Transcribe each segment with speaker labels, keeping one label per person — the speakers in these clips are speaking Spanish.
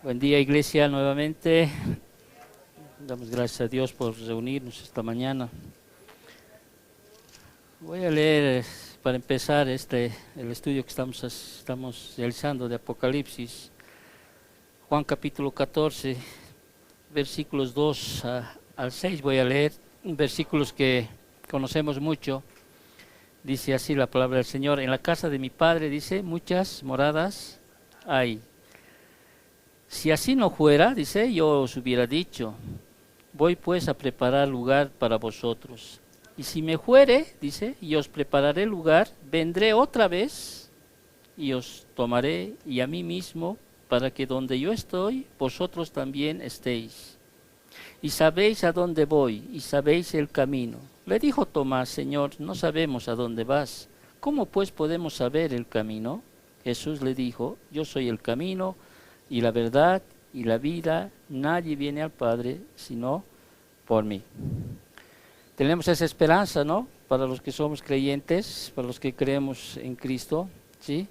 Speaker 1: Buen día, iglesia, nuevamente. Damos gracias a Dios por reunirnos esta mañana. Voy a leer, para empezar, el estudio que estamos realizando de Apocalipsis. Juan capítulo 14, versículos 2 al 6. Voy a leer versículos que conocemos mucho. Dice así la palabra del Señor: en la casa de mi Padre, dice, muchas moradas hay. Si así no fuera, dice, yo os hubiera dicho, voy pues a preparar lugar para vosotros. Y si me fuere, dice, y os prepararé lugar, vendré otra vez y os tomaré y a mí mismo, para que donde yo estoy, vosotros también estéis. Y sabéis a dónde voy, y sabéis el camino. Le dijo Tomás: Señor, no sabemos a dónde vas. ¿Cómo pues podemos saber el camino? Jesús le dijo: yo soy el camino, y la verdad, y la vida. Nadie viene al Padre, sino por mí. Tenemos esa esperanza, ¿no? Para los que somos creyentes, para los que creemos en Cristo, ¿sí?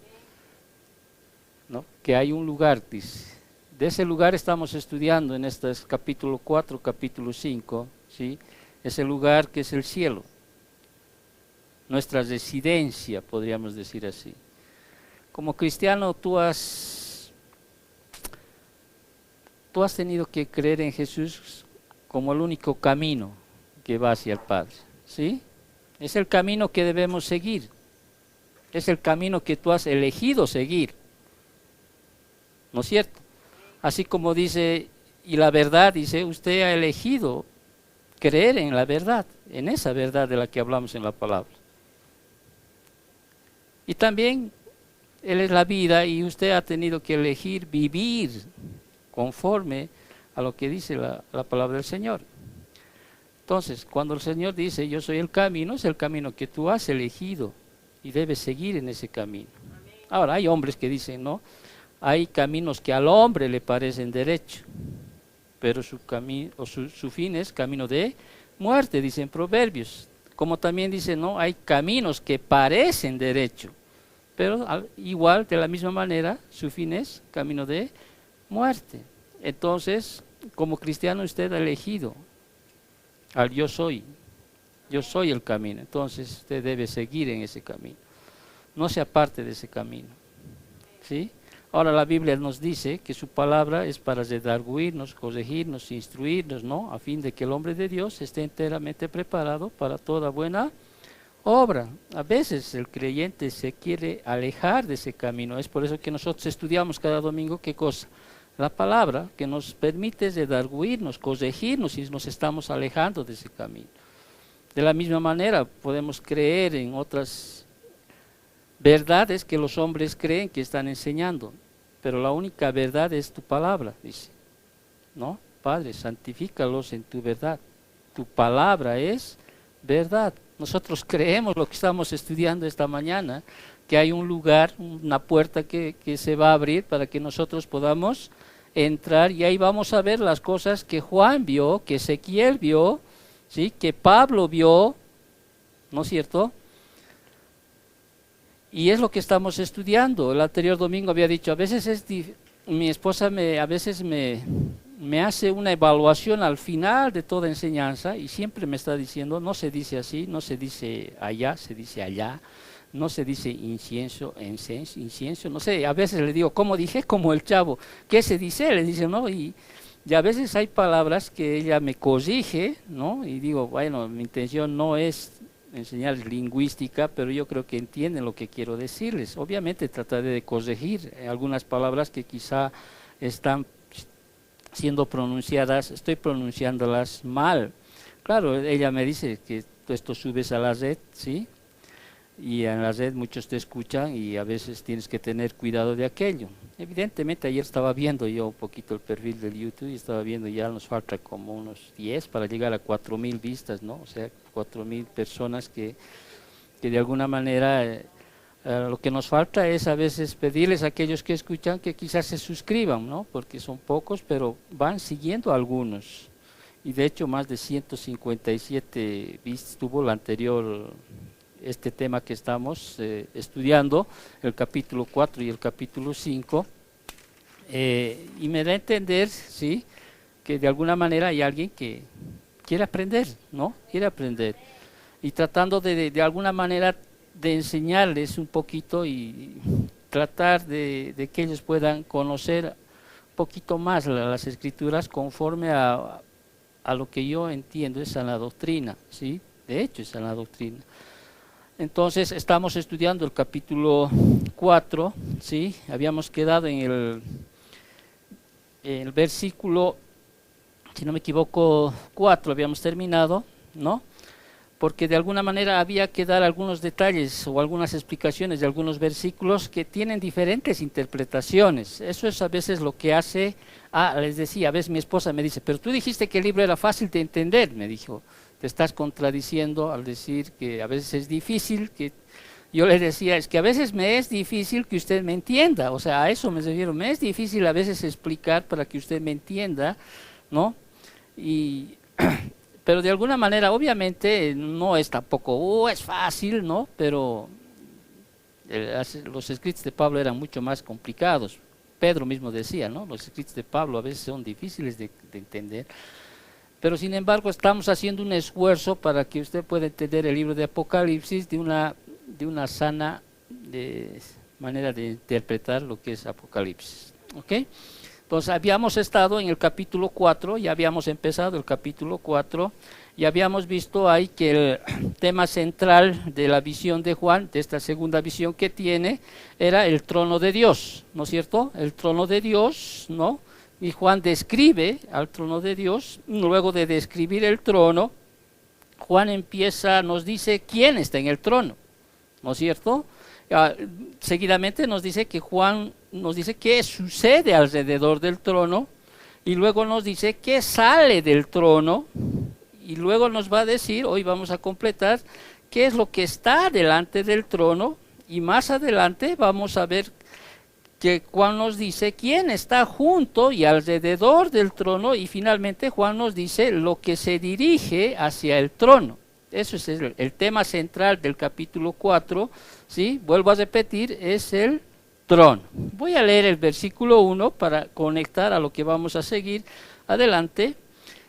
Speaker 1: ¿No? Que hay un lugar, dice. De ese lugar estamos estudiando en este capítulo 4, capítulo 5, ¿sí? Ese lugar que es el cielo. Nuestra residencia, podríamos decir así. Como cristiano, tú has tenido que creer en Jesús como el único camino que va hacia el Padre, ¿sí? Es el camino que debemos seguir. Es el camino que tú has elegido seguir, ¿no es cierto? Así como dice, y la verdad, dice, usted ha elegido creer en la verdad, en esa verdad de la que hablamos en la palabra. Y también Él es la vida y usted ha tenido que elegir vivir conforme a lo que dice la palabra del Señor. Entonces, cuando el Señor dice, yo soy el camino, es el camino que tú has elegido y debes seguir en ese camino. Ahora, hay hombres que dicen, no, hay caminos que al hombre le parecen derecho, pero su fin es camino de muerte, dicen Proverbios. Como también dicen, no, hay caminos que parecen derecho, pero igual, de la misma manera, su fin es camino de muerte. Entonces, como cristiano, usted ha elegido al yo soy el camino. Entonces, usted debe seguir en ese camino. No se aparte de ese camino, ¿sí? Ahora la Biblia nos dice que su palabra es para redarguirnos, corregirnos, instruirnos, ¿no? A fin de que el hombre de Dios esté enteramente preparado para toda buena obra. A veces el creyente se quiere alejar de ese camino. Es por eso que nosotros estudiamos cada domingo, ¿qué cosa? La palabra, que nos permite redarguirnos, corregirnos si nos estamos alejando de ese camino. De la misma manera podemos creer en otras verdades que los hombres creen que están enseñando, pero la única verdad es tu palabra, dice, ¿no? Padre, santifícalos en tu verdad. Tu palabra es verdad. Nosotros creemos lo que estamos estudiando esta mañana, que hay un lugar, una puerta que se va a abrir para que nosotros podamos entrar, y ahí vamos a ver las cosas que Juan vio, que Ezequiel vio, ¿sí? Que Pablo vio, ¿no es cierto? Y es lo que estamos estudiando. El anterior domingo había dicho, a veces mi esposa a veces me hace una evaluación al final de toda enseñanza y siempre me está diciendo, no se dice así, no se dice allá, se dice allá, no se dice incienso, no sé, a veces le digo, ¿cómo dije? Como el chavo, ¿qué se dice? Le dice, ¿no? Y a veces hay palabras que ella me corrige, ¿no? Y digo, bueno, mi intención no es enseñar lingüística, pero yo creo que entienden lo que quiero decirles. Obviamente trataré de corregir algunas palabras que quizá están siendo pronunciadas, estoy pronunciándolas mal. Claro, ella me dice que tú esto subes a la red, ¿sí? Y en la red muchos te escuchan y a veces tienes que tener cuidado de aquello. Evidentemente ayer estaba viendo yo un poquito el perfil del YouTube y estaba viendo, ya nos falta como unos 10 para llegar a 4,000 vistas, ¿no? O sea, 4,000 personas que de alguna manera lo que nos falta es a veces pedirles a aquellos que escuchan que quizás se suscriban, ¿no? Porque son pocos, pero van siguiendo a algunos. Y de hecho más de 157 vistas tuvo la anterior este tema que estamos estudiando, el capítulo 4 y el capítulo 5, y me da a entender, ¿sí?, que de alguna manera hay alguien que quiere aprender, ¿no? Quiere aprender. Y tratando de alguna manera de enseñarles un poquito y tratar de que ellos puedan conocer un poquito más las Escrituras conforme a lo que yo entiendo es sana doctrina, ¿sí? De hecho es sana doctrina. Entonces estamos estudiando el capítulo 4, ¿sí? Habíamos quedado en el versículo, si no me equivoco, 4 habíamos terminado, ¿no? Porque de alguna manera había que dar algunos detalles o algunas explicaciones de algunos versículos que tienen diferentes interpretaciones. Eso es a veces lo que hace, les decía, a veces mi esposa me dice, pero tú dijiste que el libro era fácil de entender, me dijo, te estás contradiciendo al decir que a veces es difícil, que yo le decía, es que a veces me es difícil que usted me entienda, o sea, a eso me refiero, me es difícil a veces explicar para que usted me entienda, ¿no? Pero de alguna manera, obviamente, no es tampoco, es fácil, ¿no? Pero los escritos de Pablo eran mucho más complicados. Pedro mismo decía, ¿no? Los escritos de Pablo a veces son difíciles de entender. Pero sin embargo, estamos haciendo un esfuerzo para que usted pueda entender el libro de Apocalipsis de una sana manera de interpretar lo que es Apocalipsis. ¿Ok? Entonces habíamos estado en el capítulo 4, ya habíamos empezado el capítulo 4, y habíamos visto ahí que el tema central de la visión de Juan, de esta segunda visión que tiene, era el trono de Dios, ¿no es cierto? El trono de Dios, ¿no? Y Juan describe al trono de Dios. Luego de describir el trono, Juan nos dice quién está en el trono, ¿no es cierto? Seguidamente nos dice que Juan nos dice qué sucede alrededor del trono, y luego nos dice qué sale del trono, y luego nos va a decir, hoy vamos a completar, qué es lo que está delante del trono, y más adelante vamos a ver que Juan nos dice quién está junto y alrededor del trono, y finalmente Juan nos dice lo que se dirige hacia el trono. Eso es el tema central del capítulo 4, ¿sí? Vuelvo a repetir, es el trono. Voy a leer el versículo 1 para conectar a lo que vamos a seguir adelante.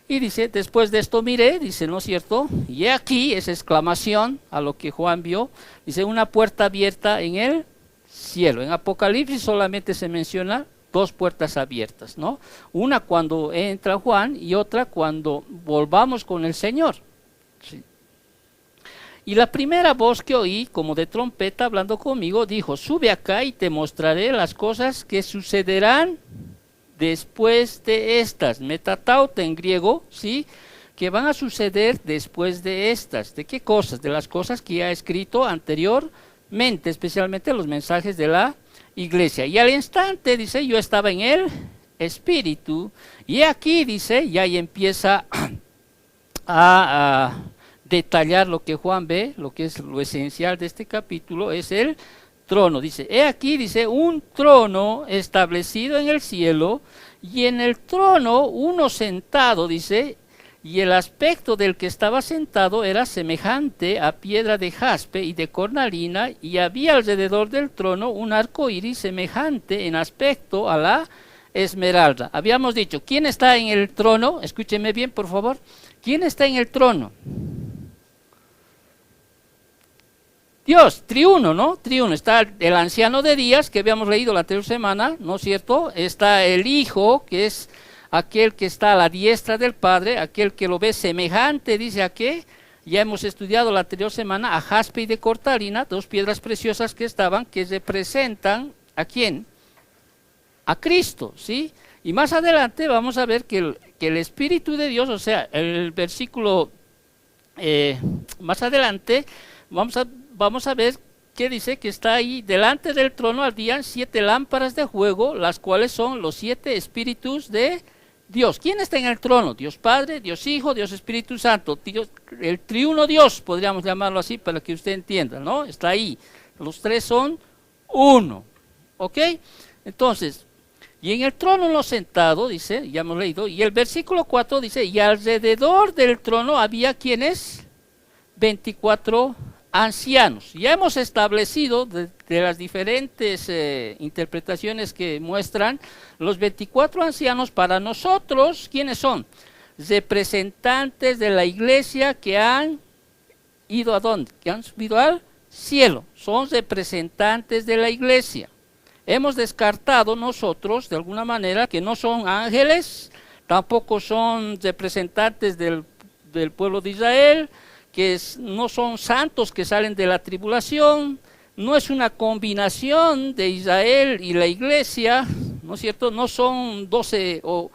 Speaker 1: Y dice, después de esto miré, dice, ¿no es cierto? Y aquí, esa exclamación a lo que Juan vio, dice, una puerta abierta en el cielo. En Apocalipsis solamente se menciona dos puertas abiertas, ¿no? Una cuando entra Juan y otra cuando volvamos con el Señor. Sí. Y la primera voz que oí, como de trompeta hablando conmigo, dijo, sube acá y te mostraré las cosas que sucederán después de estas. Metatauta en griego, ¿sí? Que van a suceder después de estas. ¿De qué cosas? De las cosas que ya he escrito anteriormente, especialmente los mensajes de la iglesia. Y al instante, dice, yo estaba en el Espíritu, y aquí, dice, ya ahí empieza a detallar lo que Juan ve, lo que es lo esencial de este capítulo, es el trono. Dice, he aquí, dice, un trono establecido en el cielo, y en el trono uno sentado, dice, y el aspecto del que estaba sentado era semejante a piedra de jaspe y de cornalina, y había alrededor del trono un arco iris semejante en aspecto a la esmeralda. Habíamos dicho, ¿quién está en el trono? Escúcheme bien, por favor. ¿Quién está en el trono? Dios, triuno, ¿no? Triuno. Está el anciano de días, que habíamos leído la anterior semana, ¿no es cierto? Está el Hijo, que es aquel que está a la diestra del Padre, aquel que lo ve semejante, dice a qué. Ya hemos estudiado la anterior semana a jaspe y de cornalina, dos piedras preciosas que representan ¿a quién? A Cristo, ¿sí? Y más adelante vamos a ver que el Espíritu de Dios, o sea, el versículo más adelante, vamos a ver que dice que está ahí, delante del trono ardían 7 lámparas de fuego, las cuales son los 7 espíritus de Dios. ¿Quién está en el trono? Dios Padre, Dios Hijo, Dios Espíritu Santo, Dios, el triuno Dios, podríamos llamarlo así para que usted entienda, ¿no? Está ahí, los tres son uno, ¿ok? Entonces, y en el trono no sentado, dice, ya hemos leído, y el versículo 4 dice, y alrededor del trono había quienes 24 ancianos. Ya hemos establecido de las diferentes interpretaciones que muestran, los 24 ancianos para nosotros, ¿quiénes son? Representantes de la iglesia que han ido ¿a dónde? Que han subido al cielo. Son representantes de la iglesia. Hemos descartado nosotros, de alguna manera, que no son ángeles, tampoco son representantes del pueblo de Israel, que no son santos que salen de la tribulación, no es una combinación de Israel y la iglesia, ¿no es cierto? No son 12 o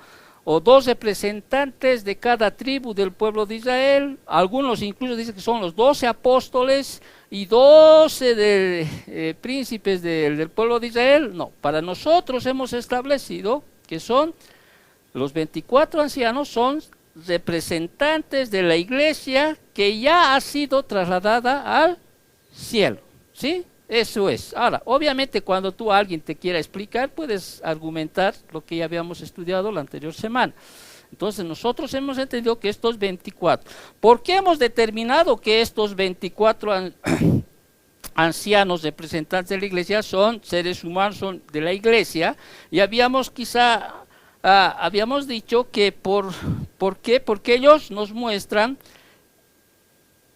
Speaker 1: 2 representantes de cada tribu del pueblo de Israel, algunos incluso dicen que son los 12 apóstoles y 12 príncipes del pueblo de Israel. No, para nosotros hemos establecido que son los 24 ancianos, son representantes de la iglesia que ya ha sido trasladada al cielo, ¿sí? Eso es. Ahora, obviamente cuando tú a alguien te quiera explicar, puedes argumentar lo que ya habíamos estudiado la anterior semana. Entonces nosotros hemos entendido que estos 24, ¿por qué hemos determinado que estos 24 ancianos representantes de la iglesia son seres humanos, son de la iglesia? Y habíamos habíamos dicho que ¿por qué? Porque ellos nos muestran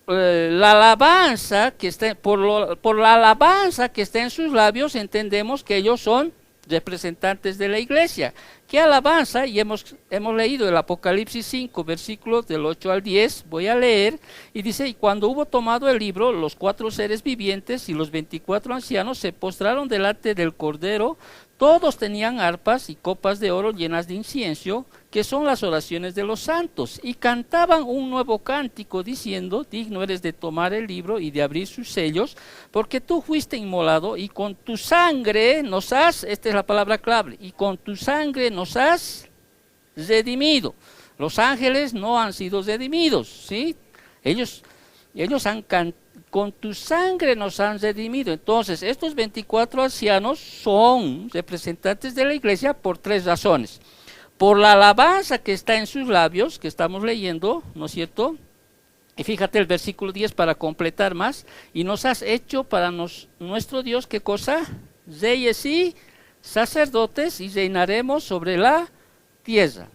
Speaker 1: la alabanza que está, por la alabanza que está en sus labios, entendemos que ellos son representantes de la iglesia. ¿Qué alabanza? Y hemos leído el Apocalipsis 5, versículos del 8 al 10, voy a leer, y dice: y cuando hubo tomado el libro, los 4 seres vivientes y los 24 ancianos se postraron delante del Cordero. Todos tenían arpas y copas de oro llenas de incienso, que son las oraciones de los santos, y cantaban un nuevo cántico diciendo: digno eres de tomar el libro y de abrir sus sellos, porque tú fuiste inmolado y con tu sangre nos has, esta es la palabra clave, y con tu sangre nos has redimido. Los ángeles no han sido redimidos, ¿sí? Ellos han cantado. Con tu sangre nos han redimido. Entonces, estos 24 ancianos son representantes de la iglesia por 3 razones. Por la alabanza que está en sus labios, que estamos leyendo, ¿no es cierto? Y fíjate el versículo 10 para completar más. Y nos has hecho para nuestro Dios, ¿qué cosa? Reyes y sacerdotes, y reinaremos sobre la tierra.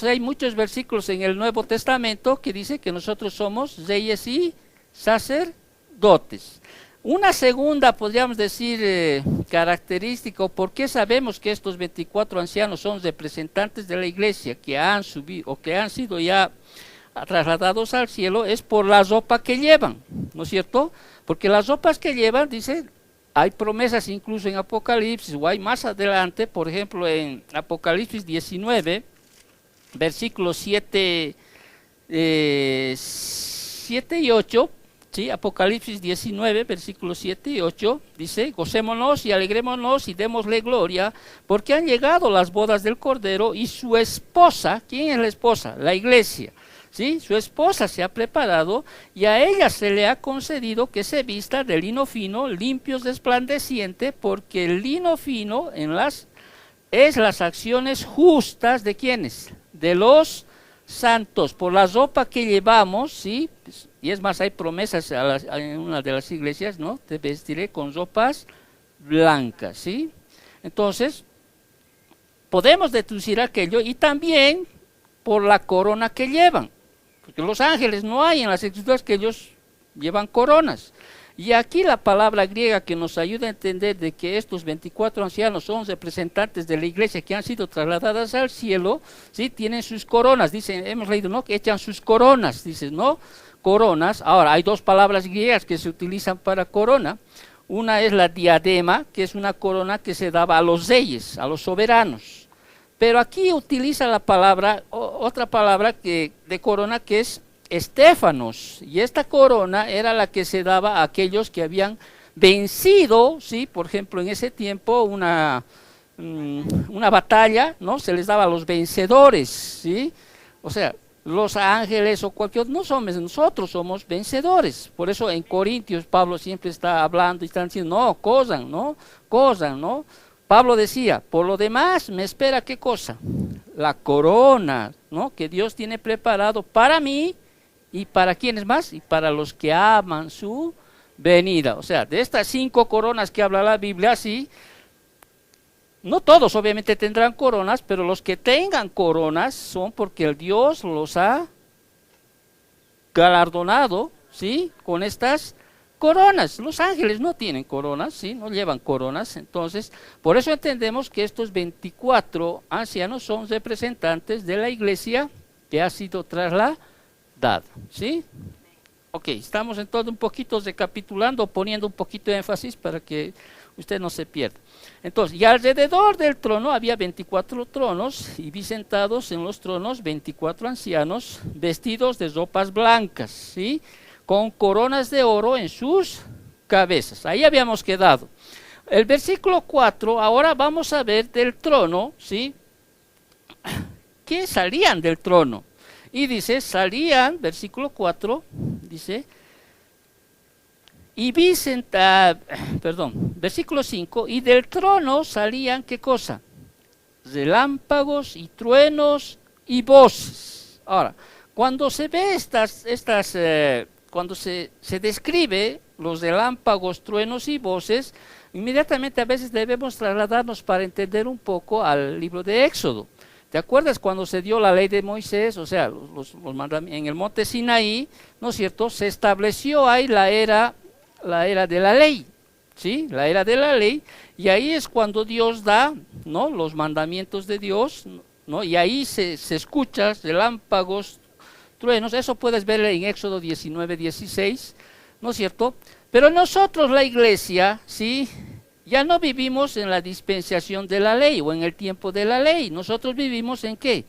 Speaker 1: Hay muchos versículos en el Nuevo Testamento que dice que nosotros somos reyes y sacerdotes. Una segunda, podríamos decir, característica, ¿por qué sabemos que estos 24 ancianos son representantes de la iglesia que han subido o que han sido ya trasladados al cielo? Es por la ropa que llevan, ¿no es cierto? Porque las ropas que llevan, dice, hay promesas incluso en Apocalipsis, o hay más adelante, por ejemplo en Apocalipsis 19, versículos 7 y 8, ¿sí? Apocalipsis 19, versículos 7 y 8, dice: gocémonos y alegrémonos y démosle gloria, porque han llegado las bodas del Cordero, y su esposa, ¿quién es la esposa? La iglesia, ¿sí? Su esposa se ha preparado, y a ella se le ha concedido que se vista de lino fino, limpio, resplandeciente, porque el lino fino es las acciones justas ¿de quiénes? De los santos. Por la ropa que llevamos, ¿sí? Y es más, hay promesas en una de las iglesias, ¿no? Te vestiré con ropas blancas, ¿sí? Entonces, podemos deducir aquello, y también por la corona que llevan, porque los ángeles no hay en las escrituras que ellos llevan coronas. Y aquí la palabra griega que nos ayuda a entender de que estos 24 ancianos son representantes de la iglesia que han sido trasladadas al cielo, ¿sí? Tienen sus coronas, dicen, hemos leído, ¿no? Que echan sus coronas, dices, ¿no? Coronas. Ahora, hay 2 palabras griegas que se utilizan para corona. Una es la diadema, que es una corona que se daba a los reyes, a los soberanos. Pero aquí utiliza la palabra, otra palabra de corona, que es estéfanos, y esta corona era la que se daba a aquellos que habían vencido, ¿sí? Por ejemplo, en ese tiempo una batalla, ¿no? Se les daba a los vencedores, ¿sí? O sea, los ángeles o cualquier, no somos, nosotros somos vencedores. Por eso en Corintios Pablo siempre está hablando y están diciendo, no, gozan, ¿no? Pablo decía, por lo demás me espera, ¿qué cosa? La corona, ¿no? Que Dios tiene preparado para mí. ¿Y para quiénes más? Y para los que aman su venida. O sea, de estas 5 coronas que habla la Biblia, sí, no todos obviamente tendrán coronas, pero los que tengan coronas son porque el Dios los ha galardonado, ¿sí? Con estas coronas. Los ángeles no tienen coronas, ¿sí? No llevan coronas. Entonces, por eso entendemos que estos 24 ancianos son representantes de la iglesia que ha sido trasladada, ¿sí? Ok, estamos entonces un poquito recapitulando, poniendo un poquito de énfasis para que usted no se pierda. Entonces, y alrededor del trono había 24 tronos, y vi sentados en los tronos 24 ancianos, vestidos de ropas blancas, ¿sí? Con coronas de oro en sus cabezas. Ahí habíamos quedado. El versículo 4, ahora vamos a ver del trono, ¿sí? ¿Qué salían del trono? Y dice, salían, versículo 4, dice, y vi versículo 5, y del trono salían, ¿qué cosa? Relámpagos y truenos y voces. Ahora, cuando se ve cuando se describe los relámpagos, truenos y voces, inmediatamente a veces debemos trasladarnos para entender un poco al libro de Éxodo. ¿Te acuerdas cuando se dio la ley de Moisés? O sea, en el monte Sinaí, ¿no es cierto? Se estableció ahí la era de la ley, ¿sí? La era de la ley, y ahí es cuando Dios da, ¿no? Los mandamientos de Dios, ¿no? Y ahí se escucha relámpagos, truenos. Eso puedes ver en Éxodo 19, 16, ¿no es cierto? Pero nosotros, la iglesia, ¿sí? Ya no vivimos en la dispensación de la ley o en el tiempo de la ley. Nosotros vivimos ¿en qué?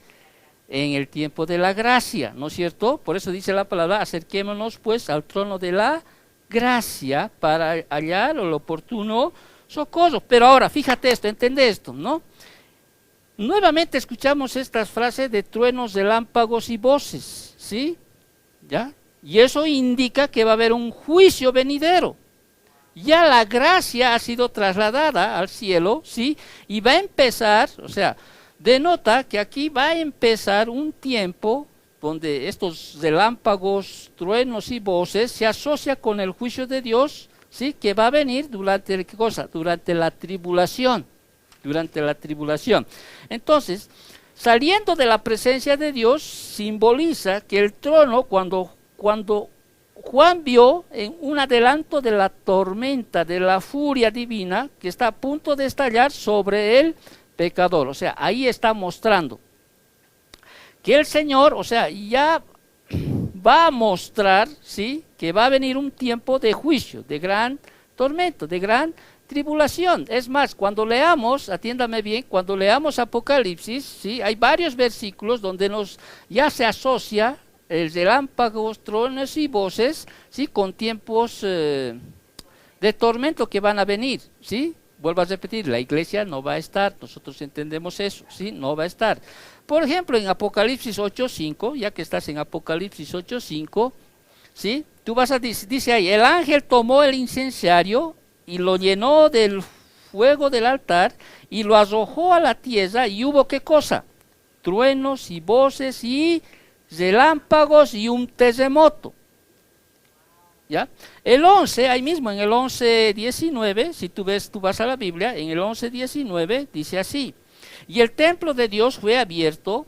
Speaker 1: En el tiempo de la gracia, ¿no es cierto? Por eso dice la palabra, acerquémonos pues al trono de la gracia para hallar el oportuno socorro. Pero ahora, fíjate esto, entiende esto, ¿no? Nuevamente escuchamos estas frases de truenos, relámpagos y voces, ¿sí? ¿Ya? Y eso indica que va a haber un juicio venidero. Ya la gracia ha sido trasladada al cielo, ¿sí? Y va a empezar, o sea, denota que aquí va a empezar un tiempo donde estos relámpagos, truenos y voces se asocia con el juicio de Dios, ¿sí? Que va a venir durante, ¿qué cosa? Durante la tribulación, Entonces, saliendo de la presencia de Dios, simboliza que el trono, cuando Juan vio en un adelanto de la tormenta, de la furia divina que está a punto de estallar sobre el pecador. O sea, ahí está mostrando que el Señor, o sea, ya va a mostrar, ¿sí? Que va a venir un tiempo de juicio, de gran tormento, de gran tribulación. Es más, cuando leamos, atiéndame bien, cuando leamos Apocalipsis, ¿sí? Hay varios versículos donde ya se asocia el relámpagos, truenos y voces, ¿sí? Con tiempos de tormento que van a venir, ¿sí? Vuelvo a repetir, la iglesia no va a estar, nosotros entendemos eso, ¿sí? No va a estar. Por ejemplo, en Apocalipsis 8:5, ya que estás en Apocalipsis 8:5, ¿sí? Tú vas a dice ahí, el ángel tomó el incensario y lo llenó del fuego del altar y lo arrojó a la tierra, y hubo ¿qué cosa? Truenos y voces y relámpagos y un terremoto. ¿Ya? El 11, ahí mismo en el 11:19, si tú vas a la Biblia, en el 11:19 dice así: y el templo de Dios fue abierto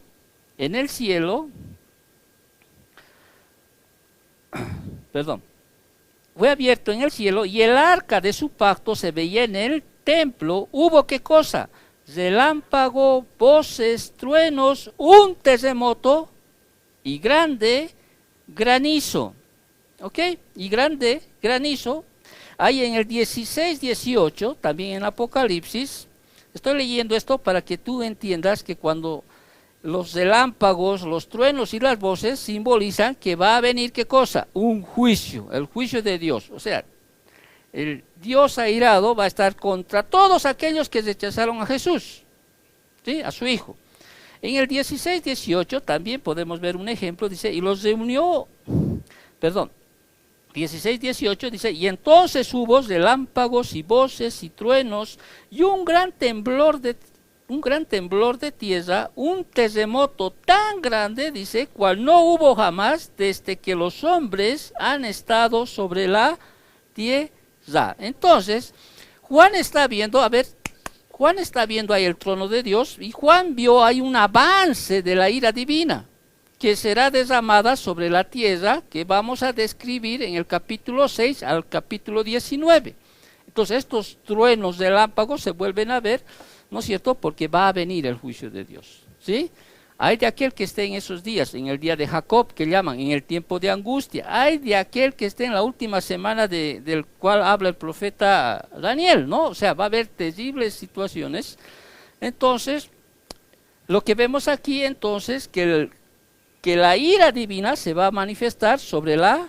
Speaker 1: en el cielo, fue abierto en el cielo, y el arca de su pacto se veía en el templo. Hubo ¿qué cosa? Relámpago, voces, truenos, un terremoto y grande granizo. ¿Ok? Y grande granizo. Ahí en el 16:18, también en Apocalipsis, estoy leyendo esto para que tú entiendas que cuando los relámpagos, los truenos y las voces simbolizan que va a venir ¿qué cosa? Un juicio, el juicio de Dios. O sea, el Dios airado va a estar contra todos aquellos que rechazaron a Jesús, ¿sí? A su Hijo. En el 16:18 también podemos ver un ejemplo, dice, y los reunió, 16:18 dice, y entonces hubo relámpagos y voces y truenos y un gran temblor de tierra, un terremoto tan grande, dice, cual no hubo jamás desde que los hombres han estado sobre la tierra. Entonces, Juan está viendo, Juan está viendo ahí el trono de Dios y Juan vio ahí un avance de la ira divina que será derramada sobre la tierra, que vamos a describir en el capítulo 6 al capítulo 19. Entonces estos truenos de relámpagos se vuelven a ver, ¿no es cierto?, porque va a venir el juicio de Dios, ¿sí? Hay de aquel que esté en esos días, en el día de Jacob, que llaman, en el tiempo de angustia. Hay de aquel que esté en la última semana del cual habla el profeta Daniel, ¿no? O sea, va a haber terribles situaciones. Entonces, lo que vemos aquí entonces, que la ira divina se va a manifestar sobre la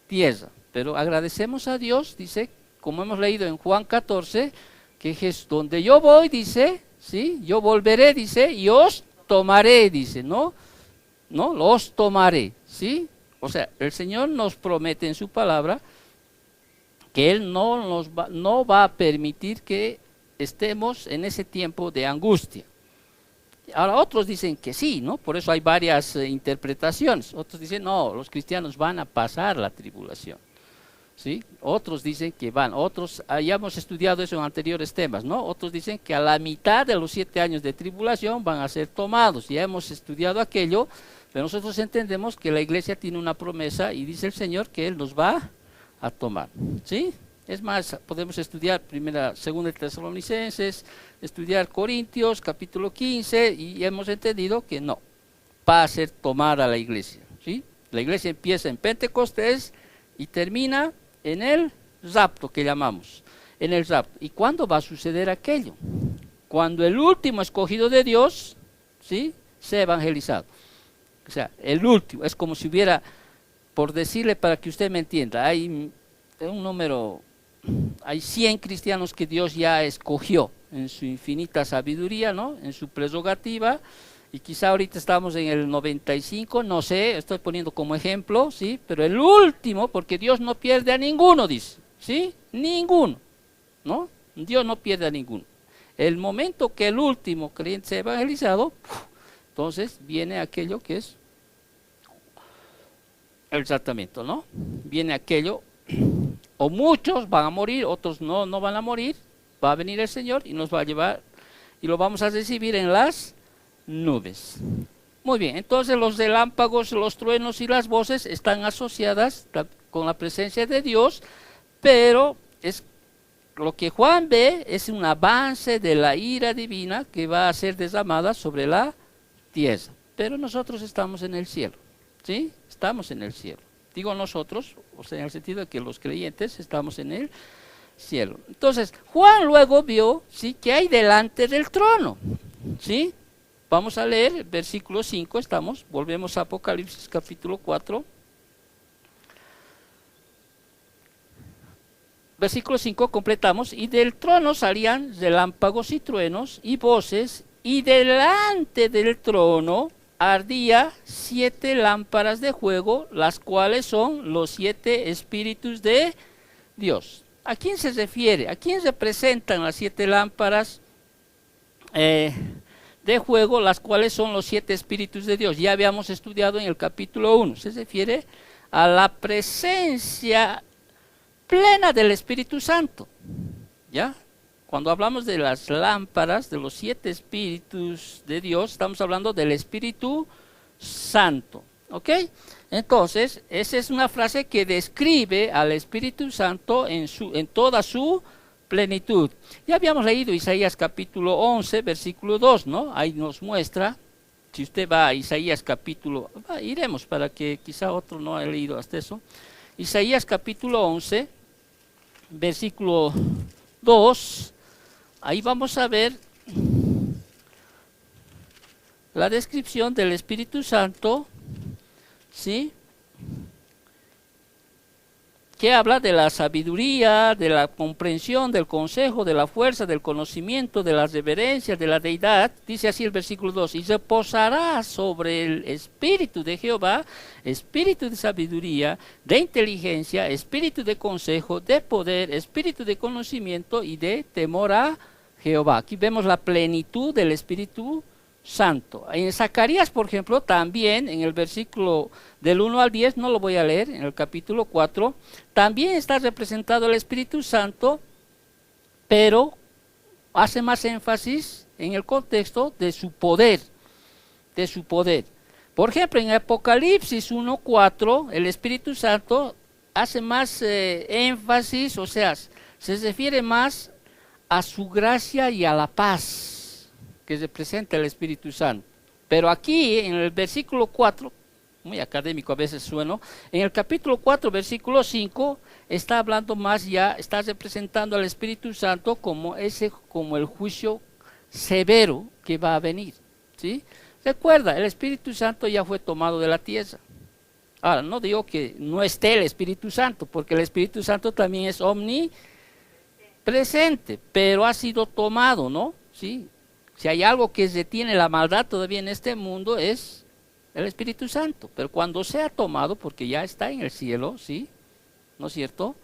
Speaker 1: tierra. Pero agradecemos a Dios, dice, como hemos leído en Juan 14, que donde yo voy, dice, ¿sí?, yo volveré, dice, y os tomaré, dice, ¿no? Los tomaré, ¿sí? O sea, el Señor nos promete en su palabra que Él no va a permitir que estemos en ese tiempo de angustia. Ahora otros dicen que sí, ¿no? Por eso hay varias interpretaciones. Otros dicen, no, los cristianos van a pasar la tribulación, ¿sí? Otros dicen que van, ya hemos estudiado eso en anteriores temas, ¿no? Otros dicen que a la mitad de los 7 años de tribulación van a ser tomados. Ya hemos estudiado aquello, pero nosotros entendemos que la iglesia tiene una promesa y dice el Señor que Él nos va a tomar, ¿sí? Es más, podemos estudiar segunda de Tesalonicenses, estudiar Corintios, capítulo 15, y hemos entendido que no, va a ser tomada la iglesia, ¿sí? La iglesia empieza en Pentecostés y termina en el rapto, que llamamos, en el rapto. ¿Y cuándo va a suceder aquello? Cuando el último escogido de Dios, ¿sí?, sea evangelizado. O sea, el último, es como si hubiera, por decirle para que usted me entienda, hay 100 cristianos que Dios ya escogió en su infinita sabiduría, ¿no?, en su prerrogativa, y quizá ahorita estamos en el 95, no sé, estoy poniendo como ejemplo, ¿sí? Pero el último, porque Dios no pierde a ninguno, dice, ¿sí? Ninguno, ¿no? Dios no pierde a ninguno. El momento que el último creyente sea evangelizado, entonces viene aquello que es el tratamiento, ¿no? Viene aquello, o muchos van a morir, otros no van a morir, va a venir el Señor y nos va a llevar, y lo vamos a recibir en las nubes. Muy bien, entonces los relámpagos, los truenos y las voces están asociadas con la presencia de Dios, pero lo que Juan ve es un avance de la ira divina que va a ser derramada sobre la tierra. Pero nosotros estamos en el cielo, ¿sí? Estamos en el cielo. Digo nosotros, o sea, en el sentido de que los creyentes estamos en el cielo. Entonces, Juan luego vio, ¿sí?, que hay delante del trono, ¿sí? Vamos a leer versículo 5, volvemos a Apocalipsis capítulo 4. Versículo 5 completamos, y del trono salían relámpagos y truenos y voces, y delante del trono ardía 7 lámparas de fuego, las cuales son los 7 espíritus de Dios. ¿A quién se refiere? ¿A quién representan las 7 lámparas de fuego, las cuales son los 7 espíritus de Dios? Ya habíamos estudiado en el capítulo 1, se refiere a la presencia plena del Espíritu Santo, ¿ya? Cuando hablamos de las lámparas, de los 7 espíritus de Dios, estamos hablando del Espíritu Santo, ¿ok? Entonces, esa es una frase que describe al Espíritu Santo en toda su plenitud. Ya habíamos leído Isaías capítulo 11, versículo 2, ¿no? Ahí nos muestra, si usted va a Isaías iremos para que quizá otro no haya leído hasta eso. Isaías capítulo 11, versículo 2, ahí vamos a ver la descripción del Espíritu Santo, ¿sí?, que habla de la sabiduría, de la comprensión, del consejo, de la fuerza, del conocimiento, de la reverencia, de la deidad. Dice así el versículo 2, y reposará sobre el Espíritu de Jehová, Espíritu de sabiduría, de inteligencia, Espíritu de consejo, de poder, Espíritu de conocimiento y de temor a Jehová. Aquí vemos la plenitud del Espíritu Santo. En Zacarías, por ejemplo, también en el versículo del 1 al 10, no lo voy a leer, en el capítulo 4, también está representado el Espíritu Santo, pero hace más énfasis en el contexto de su poder, de su poder. Por ejemplo, en Apocalipsis 1:4, el Espíritu Santo hace más énfasis, o sea, se refiere más a su gracia y a la paz que representa el Espíritu Santo. Pero aquí, en el versículo 4, muy académico a veces sueno, en el capítulo 4, versículo 5, está hablando más ya, está representando al Espíritu Santo como el juicio severo que va a venir, ¿sí? Recuerda, el Espíritu Santo ya fue tomado de la tierra. Ahora, no digo que no esté el Espíritu Santo, porque el Espíritu Santo también es omnipresente, pero ha sido tomado, ¿no? ¿Sí? Si hay algo que detiene la maldad todavía en este mundo es el Espíritu Santo, pero cuando sea tomado, porque ya está en el cielo, ¿sí? ¿No es cierto?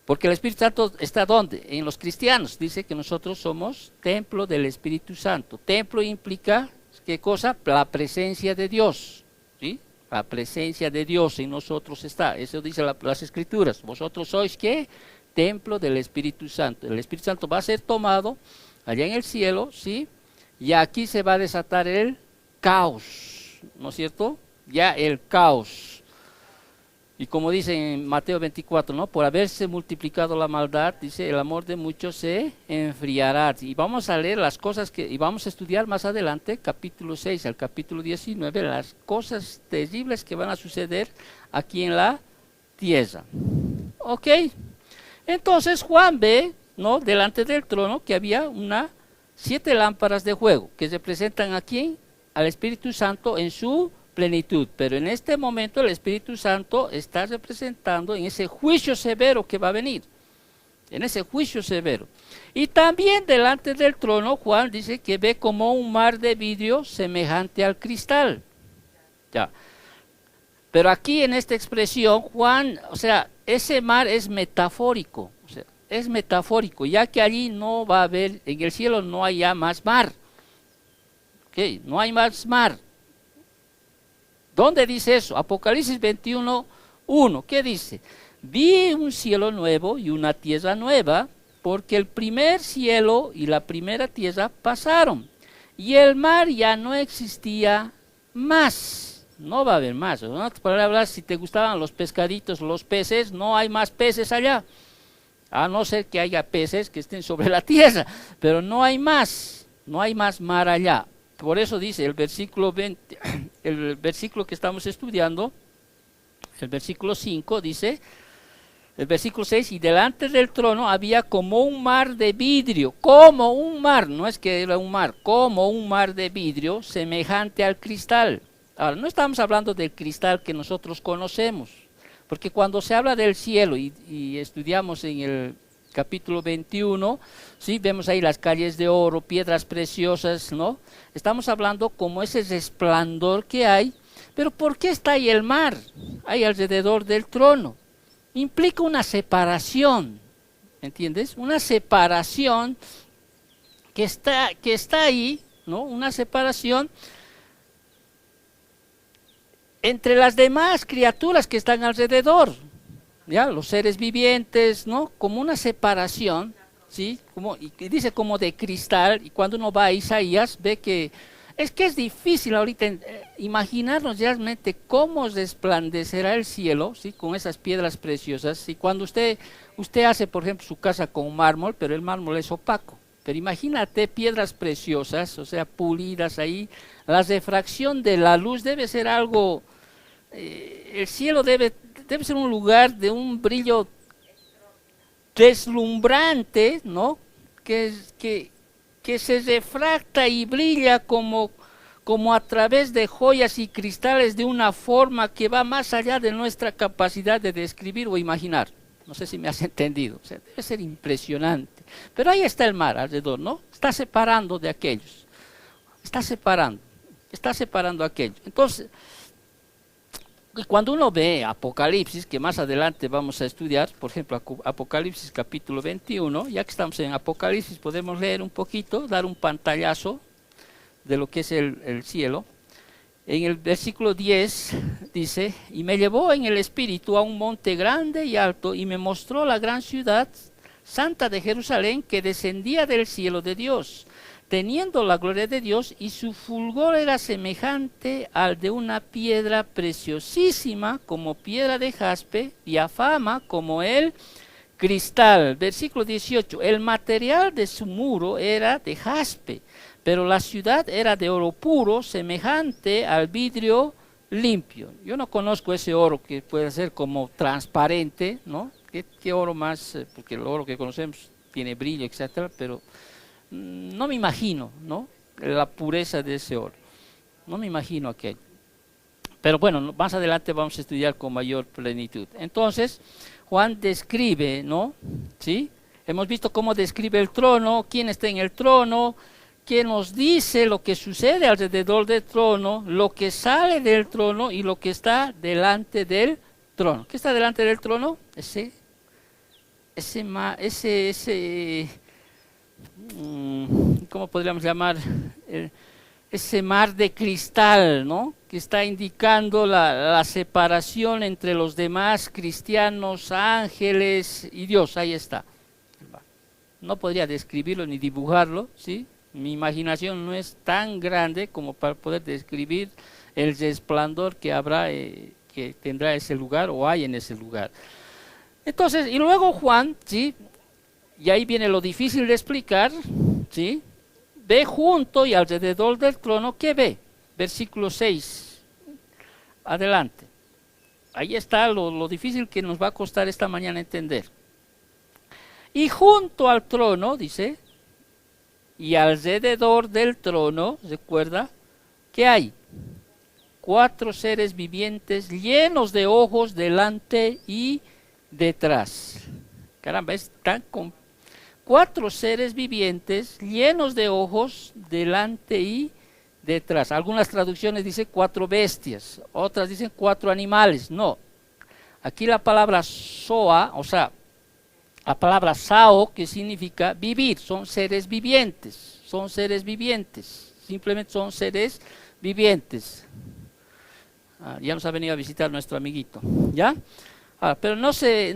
Speaker 1: Porque el Espíritu Santo está ¿dónde? En los cristianos. Dice que nosotros somos templo del Espíritu Santo. Templo implica, ¿qué cosa? La presencia de Dios, ¿sí? La presencia de Dios en nosotros está. Eso dice las Escrituras. Vosotros sois, ¿qué? Templo del Espíritu Santo. El Espíritu Santo va a ser tomado allá en el cielo, ¿sí? Y aquí se va a desatar el caos, ¿no es cierto? Ya el caos. Y como dice en Mateo 24, ¿no? Por haberse multiplicado la maldad, dice, el amor de muchos se enfriará. Y vamos a leer las cosas y vamos a estudiar más adelante, capítulo 6 al capítulo 19, las cosas terribles que van a suceder aquí en la tierra. ¿Ok? Entonces Juan ve, ¿no? Delante del trono que había 7 lámparas de fuego que representan aquí al Espíritu Santo en su plenitud, pero en este momento el Espíritu Santo está representando en ese juicio severo que va a venir, en ese juicio severo. Y también delante del trono Juan dice que ve como un mar de vidrio semejante al cristal. Ya. Pero aquí en esta expresión Juan, o sea, ese mar es metafórico, o sea, es metafórico, ya que allí no va a haber, en el cielo no hay ya más mar. ¿Okay? No hay más mar. ¿Dónde dice eso? Apocalipsis 21:1. ¿Qué dice? Vi un cielo nuevo y una tierra nueva, porque el primer cielo y la primera tierra pasaron, y el mar ya no existía más. No va a haber más. En otras palabras, si te gustaban los pescaditos, los peces, no hay más peces allá. A no ser que haya peces que estén sobre la tierra, pero no hay más mar allá. Por eso dice el versículo 20, el versículo que estamos estudiando, el versículo 5 dice, el versículo 6, y delante del trono había como un mar de vidrio, como un mar, no es que era un mar, como un mar de vidrio semejante al cristal. Ahora, no estamos hablando del cristal que nosotros conocemos, porque cuando se habla del cielo y estudiamos en el capítulo 21, ¿sí? Vemos ahí las calles de oro, piedras preciosas, ¿no? Estamos hablando como ese resplandor que hay, pero ¿por qué está ahí el mar? Ahí alrededor del trono. Implica una separación, ¿entiendes? Una separación que está ahí, ¿no? Una separación entre las demás criaturas que están alrededor, ¿ya? Los seres vivientes, ¿no? Como una separación, ¿sí? Y dice como de cristal, y cuando uno va a Isaías ve que es difícil ahorita imaginarnos realmente cómo resplandecerá el cielo, ¿sí? Con esas piedras preciosas. Y cuando usted hace, por ejemplo, su casa con mármol, pero el mármol es opaco. Pero imagínate piedras preciosas, o sea, pulidas ahí. La refracción de la luz debe ser algo, el cielo debe ser un lugar de un brillo deslumbrante, ¿no? Que se refracta y brilla como a través de joyas y cristales de una forma que va más allá de nuestra capacidad de describir o imaginar. No sé si me has entendido. O sea, debe ser impresionante. Pero ahí está el mar alrededor, ¿no? Está separando de aquellos. Está separando aquellos. Entonces, cuando uno ve Apocalipsis, que más adelante vamos a estudiar, por ejemplo, Apocalipsis capítulo 21, ya que estamos en Apocalipsis, podemos leer un poquito, dar un pantallazo de lo que es el cielo. En el versículo 10 dice, y me llevó en el espíritu a un monte grande y alto, y me mostró la gran ciudad santa de Jerusalén, que descendía del cielo de Dios, teniendo la gloria de Dios, y su fulgor era semejante al de una piedra preciosísima, como piedra de jaspe, diafama como el cristal. Versículo 18, el material de su muro era de jaspe, pero la ciudad era de oro puro, semejante al vidrio limpio. Yo no conozco ese oro que puede ser como transparente, ¿no? ¿Qué oro más? Porque el oro que conocemos tiene brillo, etcétera, pero no me imagino, ¿no?, la pureza de ese oro. No me imagino aquello. Pero bueno, más adelante vamos a estudiar con mayor plenitud. Entonces, Juan describe, ¿no? ¿Sí? Hemos visto cómo describe el trono, quién está en el trono, que nos dice lo que sucede alrededor del trono, lo que sale del trono y lo que está delante del trono. ¿Qué está delante del trono? ¿Cómo podríamos llamar? Ese mar de cristal, ¿no?, que está indicando la separación entre los demás cristianos, ángeles y Dios. Ahí está. No podría describirlo ni dibujarlo, ¿sí? Mi imaginación no es tan grande como para poder describir el resplandor que habrá, que tendrá ese lugar o hay en ese lugar. Entonces, y luego Juan, ¿sí?, y ahí viene lo difícil de explicar, ¿sí?, ve junto y alrededor del trono, ¿qué ve? Versículo 6, adelante. Ahí está lo difícil que nos va a costar esta mañana entender. Y junto al trono, dice, y alrededor del trono, recuerda, ¿qué hay? 4 seres vivientes llenos de ojos delante y detrás. Caramba, es tan 4 seres vivientes llenos de ojos delante y detrás. Algunas traducciones dicen 4 bestias, otras dicen 4 animales. No, aquí la palabra soa, o sea, la palabra sao, que significa vivir, son seres vivientes, simplemente son seres vivientes. Ya nos ha venido a visitar nuestro amiguito, ¿ya? Pero no se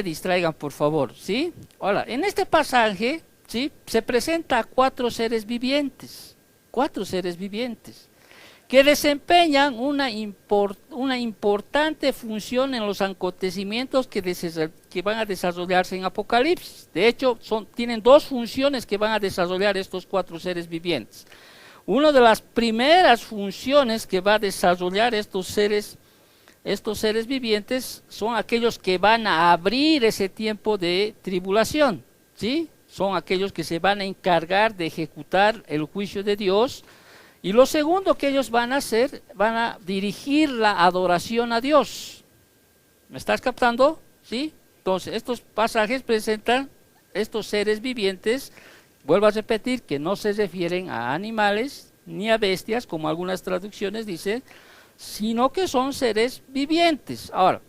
Speaker 1: distraigan, por favor, ¿sí? Ahora, en este pasaje, ¿sí?, se presenta a 4 seres vivientes, que desempeñan una importante función en los acontecimientos que van a desarrollarse en Apocalipsis. De hecho, tienen 2 funciones que van a desarrollar estos 4 seres vivientes. Una de las primeras funciones que va a desarrollar estos seres vivientes son aquellos que van a abrir ese tiempo de tribulación, ¿sí? Son aquellos que se van a encargar de ejecutar el juicio de Dios. Y lo segundo que ellos van a hacer, van a dirigir la adoración a Dios. ¿Me estás captando? ¿Sí? Entonces, estos pasajes presentan estos seres vivientes, vuelvo a repetir, que no se refieren a animales ni a bestias, como algunas traducciones dicen, sino que son seres vivientes. Ahora,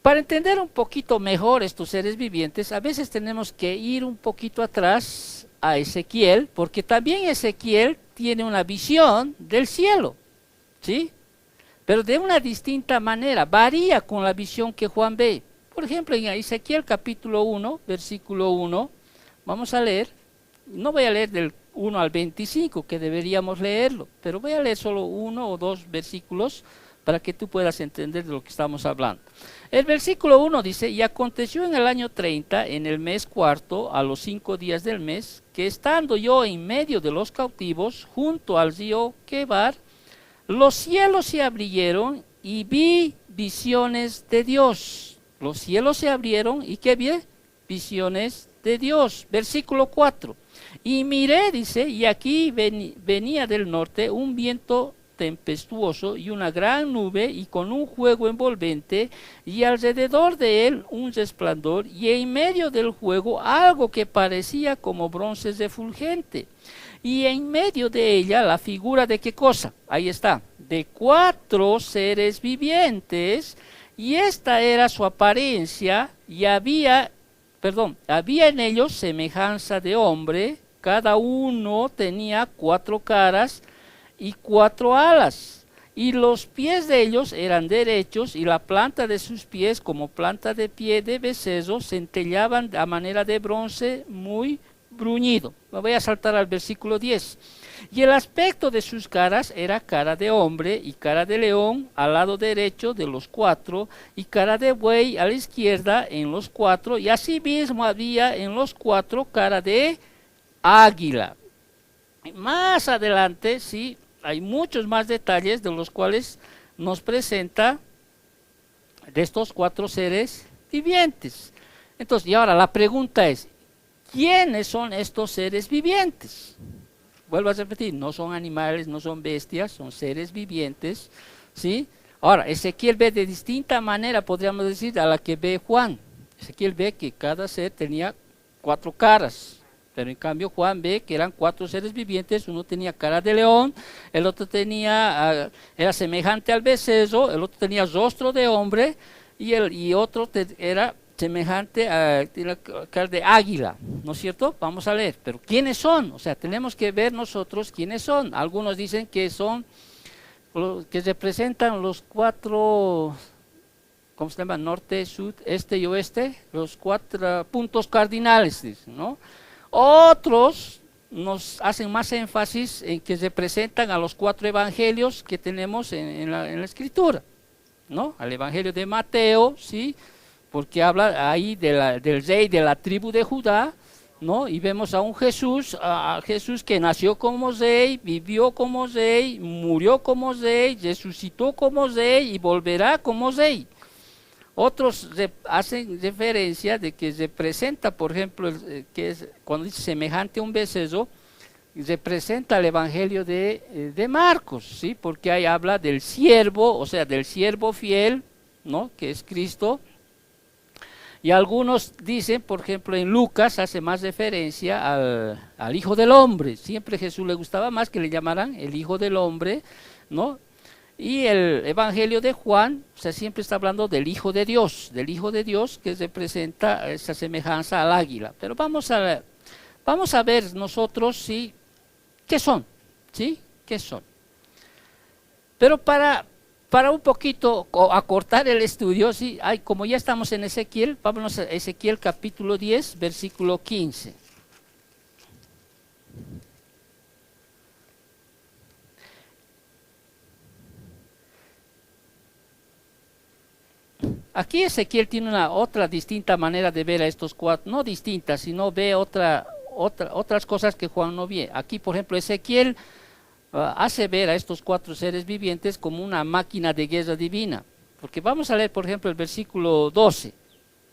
Speaker 1: para entender un poquito mejor estos seres vivientes, a veces tenemos que ir un poquito atrás a Ezequiel, porque también Ezequiel tiene una visión del cielo, ¿sí? Pero de una distinta manera, varía con la visión que Juan ve. Por ejemplo, en Ezequiel capítulo 1, versículo 1, vamos a leer, no voy a leer del 1 al 25, que deberíamos leerlo, pero voy a leer solo 1 o 2 versículos para que tú puedas entender de lo que estamos hablando. El versículo 1 dice, y aconteció en el año 30, en el mes cuarto, a los 5 días del mes, que estando yo en medio de los cautivos, junto al río Quebar, los cielos se abrieron y vi visiones de Dios. Los cielos se abrieron y ¿qué vi? Visiones de Dios. Versículo 4. Y miré, dice, y aquí venía del norte un viento tempestuoso y una gran nube y con un fuego envolvente y alrededor de él un resplandor y en medio del fuego algo que parecía como bronce refulgente y en medio de ella la figura de ¿qué cosa? Ahí está, de 4 seres vivientes y esta era su apariencia y había en ellos semejanza de hombre, Cada uno tenía 4 caras y 4 alas. Y los pies de ellos eran derechos, y la planta de sus pies, como planta de pie de becerro, centellaban a manera de bronce muy bruñido. Me voy a saltar al versículo 10. Y el aspecto de sus caras era cara de hombre y cara de león al lado derecho de los 4, y cara de buey a la izquierda en los 4, y asimismo había en los 4 cara de águila. Más adelante, sí, hay muchos más detalles de los cuales nos presenta de estos 4 seres vivientes. Entonces, y ahora la pregunta es, ¿quiénes son estos seres vivientes? Vuelvo a repetir, no son animales, no son bestias, son seres vivientes, ¿sí? Ahora, Ezequiel ve de distinta manera, podríamos decir, a la que ve Juan. Ezequiel ve que cada ser tenía 4 caras. Pero en cambio Juan ve que eran 4 seres vivientes, uno tenía cara de león, el otro tenía, era semejante al becerro, el otro tenía rostro de hombre, y otro era semejante a cara de águila, ¿no es cierto? Vamos a leer, pero ¿quiénes son? O sea, tenemos que ver nosotros quiénes son. Algunos dicen que son, que representan los 4, ¿cómo se llama? Norte, sur, este y oeste, los 4 puntos cardinales, dicen, ¿no? Otros nos hacen más énfasis en que representan a los 4 evangelios que tenemos en la Escritura, ¿no? Al evangelio de Mateo, ¿sí? Porque habla ahí del rey de la tribu de Judá, ¿no? Y vemos a un Jesús, que nació como rey, vivió como rey, murió como rey, resucitó como rey y volverá como rey. Otros hacen referencia de que representa, por ejemplo, que es, cuando dice semejante a un becerro, representa el evangelio de Marcos, ¿sí? Porque ahí habla del siervo, o sea, del siervo fiel, ¿no? Que es Cristo. Y algunos dicen, por ejemplo, en Lucas hace más referencia al Hijo del Hombre. Siempre a Jesús le gustaba más que le llamaran el Hijo del Hombre, ¿no? Y el Evangelio de Juan, o sea, siempre está hablando del Hijo de Dios que representa esa semejanza al águila. Pero vamos a ver nosotros, ¿sí? ¿Qué son? ¿Sí? ¿Qué son? Pero para un poquito acortar el estudio, ¿sí? Como ya estamos en Ezequiel, vámonos a Ezequiel capítulo 10, versículo 15. Aquí Ezequiel tiene otra distinta manera de ver a estos 4, no distinta, sino ve otras cosas que Juan no ve. Aquí, por ejemplo, Ezequiel hace ver a estos 4 seres vivientes como una máquina de guerra divina. Porque vamos a leer, por ejemplo, el versículo 12,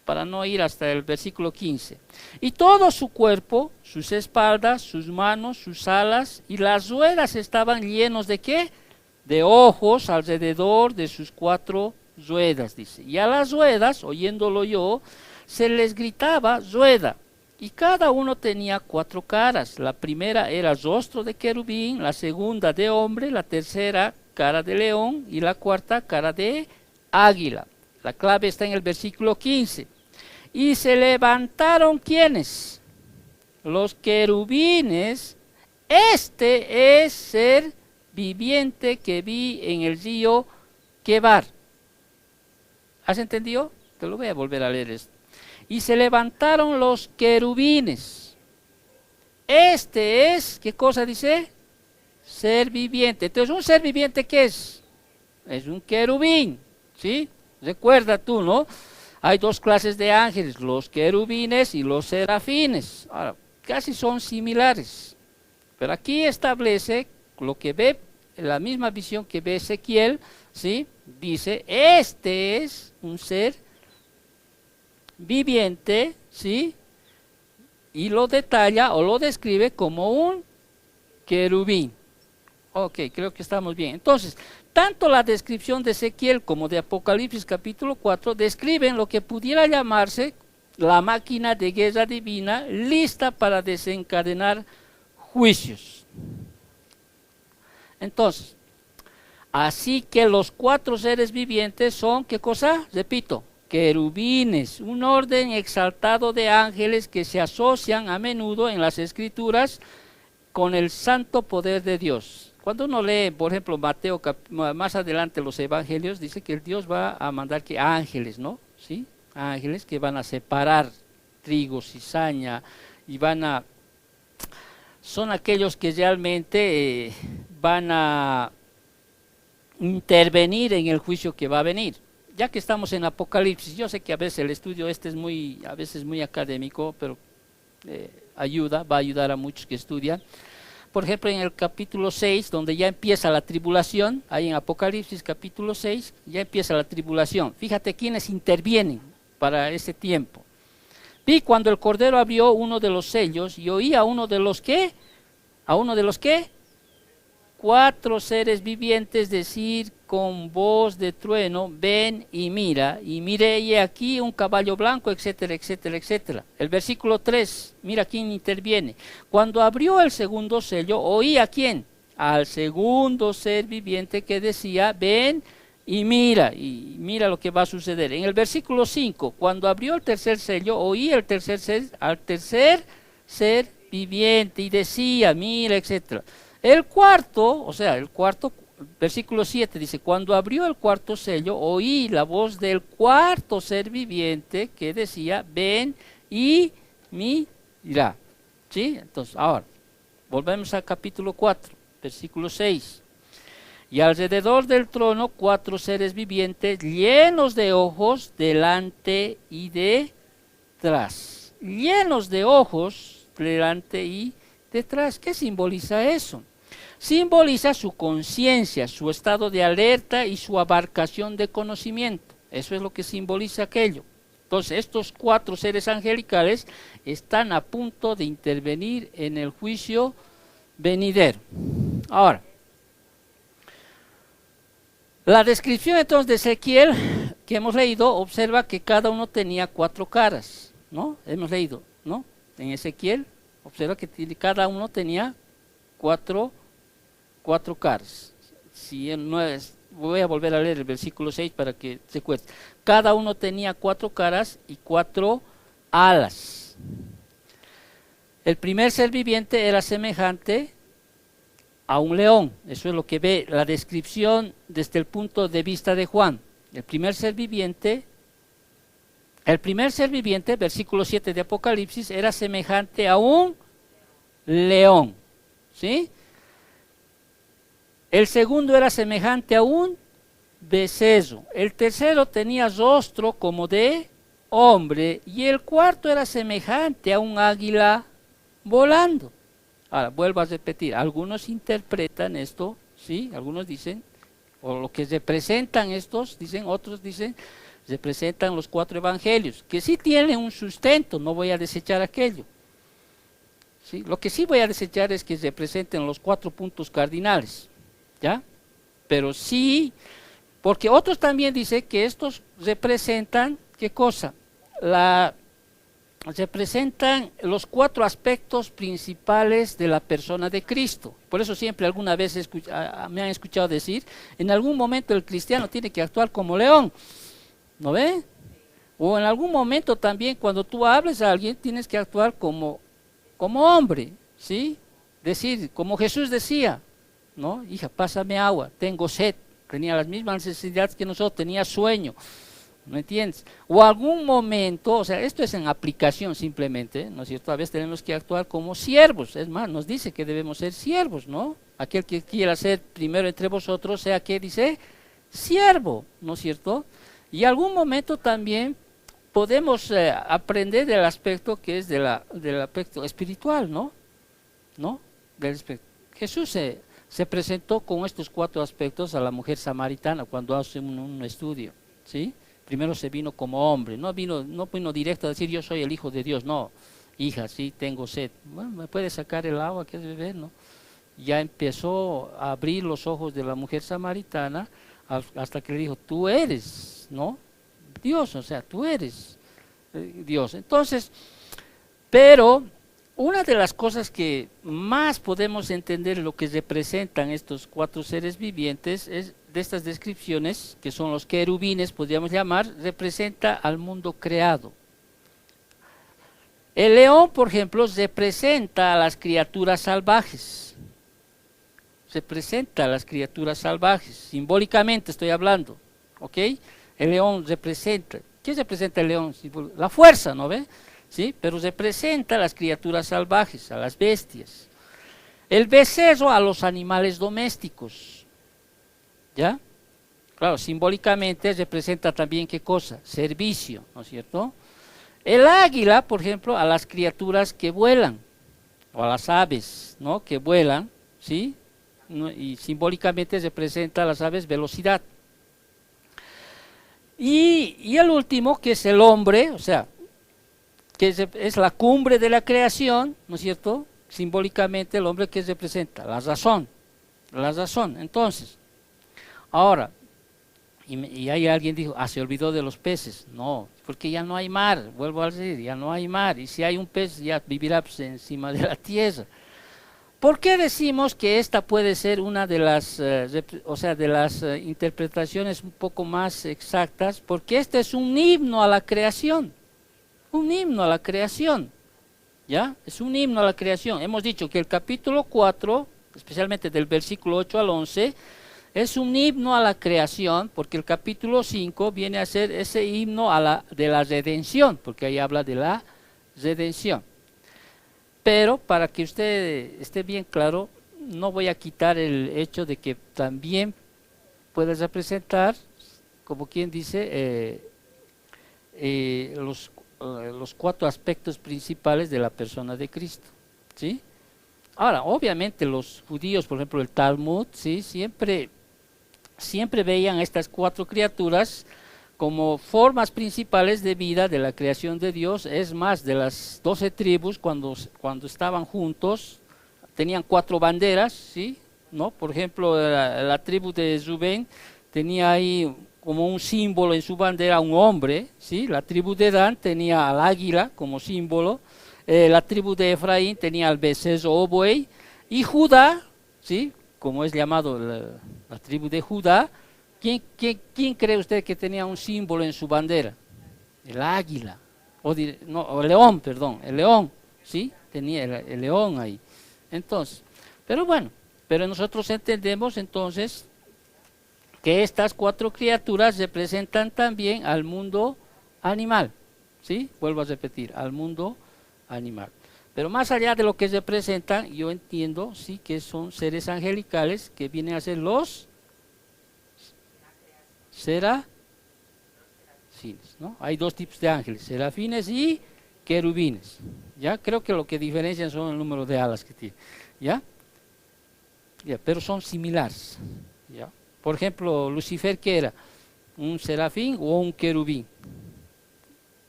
Speaker 1: para no ir hasta el versículo 15. Y todo su cuerpo, sus espaldas, sus manos, sus alas y las ruedas estaban llenos ¿de qué? De ojos alrededor de sus 4 ruedas, dice. Y a las ruedas, oyéndolo yo, se les gritaba rueda. Y cada uno tenía 4 caras. La primera era rostro de querubín, la segunda de hombre, la tercera cara de león y la cuarta cara de águila. La clave está en el versículo 15. Y se levantaron ¿quiénes? Los querubines. Este es ser viviente que vi en el río Quebar. ¿Has entendido? Te lo voy a volver a leer esto. Y se levantaron los querubines. Este es, ¿qué cosa dice? Ser viviente. Entonces, ¿un ser viviente qué es? Es un querubín, ¿sí? Recuerda tú, ¿no? Hay 2 clases de ángeles, los querubines y los serafines. Ahora, casi son similares. Pero aquí establece lo que ve, la misma visión que ve Ezequiel, ¿sí? Dice, este es un ser viviente, ¿sí? Y lo detalla o lo describe como un querubín. Ok, creo que estamos bien. Entonces, tanto la descripción de Ezequiel como de Apocalipsis capítulo 4 describen lo que pudiera llamarse la máquina de guerra divina lista para desencadenar juicios. Entonces, así que los 4 seres vivientes son, ¿qué cosa? Repito, querubines, un orden exaltado de ángeles que se asocian a menudo en las escrituras con el santo poder de Dios. Cuando uno lee, por ejemplo, Mateo, más adelante los evangelios, dice que Dios va a mandar que ángeles, ¿no? ¿Sí? Ángeles que van a separar trigo, cizaña, y son aquellos que realmente van a intervenir en el juicio que va a venir. Ya que estamos en Apocalipsis, yo sé que a veces el estudio es a veces muy académico, pero va a ayudar a muchos que estudian. Por ejemplo, en el capítulo 6, donde ya empieza la tribulación, ahí en Apocalipsis capítulo 6, ya empieza la tribulación. Fíjate quiénes intervienen para ese tiempo. Vi cuando el Cordero abrió uno de los sellos y oí a uno de los que, 4 seres vivientes decir con voz de trueno, ven y mira, y miré y aquí un caballo blanco, etcétera, etcétera, etcétera. El versículo 3, mira quién interviene. Cuando abrió el segundo sello, oí a quién, al segundo ser viviente que decía, ven y mira lo que va a suceder. En el versículo 5, cuando abrió el tercer sello, oí al tercer ser viviente y decía, mira, etcétera. El cuarto, versículo 7 dice, cuando abrió el cuarto sello, oí la voz del cuarto ser viviente que decía, ven y mira. ¿Sí? Entonces, ahora, volvemos al capítulo 4, versículo 6. Y alrededor del trono 4 seres vivientes llenos de ojos delante y detrás. Llenos de ojos delante y detrás. ¿Qué simboliza eso? Simboliza su conciencia, su estado de alerta y su abarcación de conocimiento. Eso es lo que simboliza aquello. Entonces, estos 4 seres angelicales están a punto de intervenir en el juicio venidero. Ahora, la descripción entonces de Ezequiel que hemos leído, observa que cada uno tenía 4 caras, ¿no? Hemos leído, ¿no? En Ezequiel, observa que cada uno tenía cuatro caras. Si no es, voy a volver a leer el versículo 6 para que se cueste. Cada uno tenía 4 caras y 4 alas. El primer ser viviente era semejante a un león. Eso es lo que ve la descripción desde el punto de vista de Juan. El primer ser viviente, versículo 7 de Apocalipsis, era semejante a un león. ¿Sí? El segundo era semejante a un becerro. El tercero tenía rostro como de hombre. Y el cuarto era semejante a un águila volando. Ahora, vuelvo a repetir. Algunos interpretan esto, ¿sí? Algunos dicen, o lo que representan estos, dicen, otros dicen, representan los 4 evangelios, que sí tienen un sustento, no voy a desechar aquello. ¿Sí? Lo que sí voy a desechar es que representen los 4 puntos cardinales. ¿Ya? Pero sí, porque otros también dicen que estos representan, ¿qué cosa? Representan los 4 aspectos principales de la persona de Cristo. Por eso siempre alguna vez me han escuchado decir, en algún momento el cristiano tiene que actuar como león, ¿no ve? O en algún momento también cuando tú hables a alguien tienes que actuar como hombre, ¿sí? Decir, como Jesús decía, ¿no? Hija, pásame agua, tengo sed, tenía las mismas necesidades que nosotros, tenía sueño, ¿me entiendes? O algún momento, o sea, esto es en aplicación simplemente, ¿no es cierto? A veces tenemos que actuar como siervos, es más, nos dice que debemos ser siervos, ¿no? Aquel que quiera ser primero entre vosotros, sea que dice siervo, ¿no es cierto? Y algún momento también podemos aprender del aspecto que es del aspecto espiritual, ¿no? Del aspecto. Jesús se presentó con estos 4 aspectos a la mujer samaritana cuando hace un estudio, ¿sí? Primero se vino como hombre, no vino directo a decir yo soy el Hijo de Dios, no, hija, sí, tengo sed, bueno, ¿me puede sacar el agua que es beber, no? Ya empezó a abrir los ojos de la mujer samaritana hasta que le dijo, tú eres, ¿no? Dios, o sea, tú eres Dios. Entonces, pero Una de las cosas que más podemos entender lo que representan estos cuatro seres vivientes es de estas descripciones, que son los querubines, podríamos llamar, representa al mundo creado. El león, por ejemplo, representa a las criaturas salvajes. Representa a las criaturas salvajes, simbólicamente estoy hablando, ¿ok? El león representa, ¿qué representa el león? La fuerza, ¿no ve? ¿Sí? Pero representa a las criaturas salvajes, a las bestias. El becerro a los animales domésticos, ¿ya? Claro, simbólicamente representa también ¿qué cosa? Servicio, ¿no es cierto? El águila, por ejemplo, a las criaturas que vuelan, o a las aves, ¿no? Que vuelan, ¿sí? Y simbólicamente representa a las aves velocidad. Y el último, que es el hombre, o sea, que es la cumbre de la creación, ¿no es cierto? Simbólicamente el hombre, que representa la razón, la razón. Entonces, ahora, y ahí alguien dijo, se olvidó de los peces. No, porque ya no hay mar, vuelvo a decir, ya no hay mar, y si hay un pez ya vivirá pues, encima de la tierra. ¿Por qué decimos que esta puede ser una de las, interpretaciones un poco más exactas? Porque este es un himno a la creación, un himno a la creación, ¿ya? Es un himno a la creación. Hemos dicho que el capítulo 4, especialmente del versículo 8 al 11, es un himno a la creación, porque el capítulo 5 viene a ser ese himno de la redención, porque ahí habla de la redención. Pero para que usted esté bien claro, no voy a quitar el hecho de que también puede representar, como quien dice, los cuatro aspectos principales de la persona de Cristo, ¿sí? Ahora, obviamente los judíos, por ejemplo el Talmud, ¿sí? siempre veían a estas cuatro criaturas como formas principales de vida de la creación de Dios. Es más, de las 12 tribus, cuando estaban juntos, tenían cuatro banderas, ¿sí? ¿No? Por ejemplo, la tribu de Rubén tenía ahí como un símbolo en su bandera un hombre, ¿sí? La tribu de Dan tenía al águila como símbolo, la tribu de Efraín tenía al becerro o buey, y Judá, ¿sí? Como es llamado la tribu de Judá, ¿quién cree usted que tenía un símbolo en su bandera? El águila, o el león, perdón, el león, ¿sí? Tenía el león ahí. Entonces, pero nosotros entendemos entonces que estas cuatro criaturas representan también al mundo animal, ¿sí? Vuelvo a repetir, al mundo animal. Pero más allá de lo que representan, yo entiendo, sí, que son seres angelicales que vienen a ser los serafines, ¿no? Hay dos tipos de ángeles, serafines y querubines, ¿ya? Creo que lo que diferencian son el número de alas que tienen, ¿ya? Pero son similares, ¿ya? Por ejemplo, Lucifer, ¿qué era? ¿Un serafín o un querubín?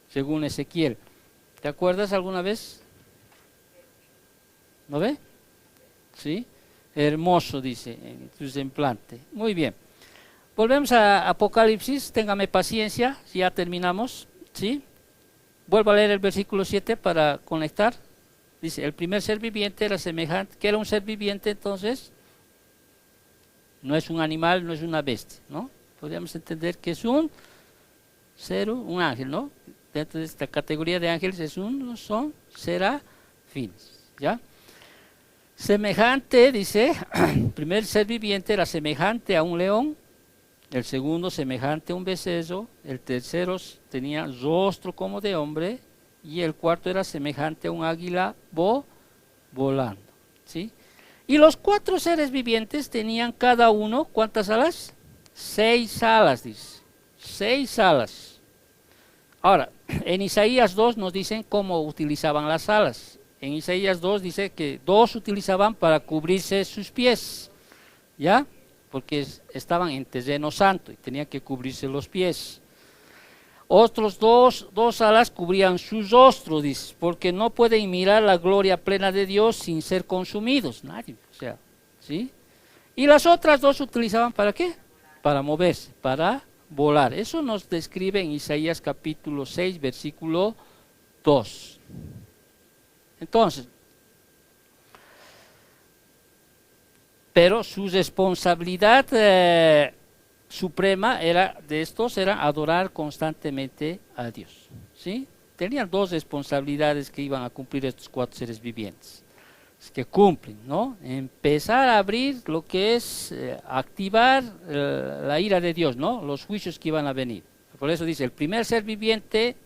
Speaker 1: Según Ezequiel. ¿Te acuerdas alguna vez? ¿No ve? ¿Sí? Hermoso, dice en tu semblante. Muy bien. Volvemos a Apocalipsis, téngame paciencia, ya terminamos, ¿sí? Vuelvo a leer el versículo 7 para conectar. Dice, el primer ser viviente era semejante. ¿Qué era un ser viviente entonces? No es un animal, no es una bestia, ¿no? Podríamos entender que es un ser, un ángel, ¿no? Dentro de esta categoría de ángeles son serafines, ¿ya? Semejante, dice, el primer ser viviente era semejante a un león, el segundo semejante a un becerro, el tercero tenía rostro como de hombre, y el cuarto era semejante a un águila volando, ¿sí? Y los cuatro seres vivientes tenían cada uno, ¿cuántas alas? 6 alas, dice, 6 alas. Ahora, en Isaías 2 nos dicen cómo utilizaban las alas. En Isaías 2 dice que 2 utilizaban para cubrirse sus pies, ¿ya? Porque estaban en terreno santo y tenían que cubrirse los pies. Otros dos alas cubrían su rostro, dice, porque no pueden mirar la gloria plena de Dios sin ser consumidos, nadie, o sea, ¿sí? Y las otras 2 utilizaban ¿para qué? Para moverse, para volar. Eso nos describe en Isaías capítulo 6, versículo 2. Entonces, Pero su responsabilidad suprema era adorar constantemente a Dios, ¿sí? Tenían dos responsabilidades que iban a cumplir estos cuatro seres vivientes, que cumplen, ¿no? Empezar a abrir lo que es activar la ira de Dios, ¿no? Los juicios que iban a venir. Por eso dice, el primer ser viviente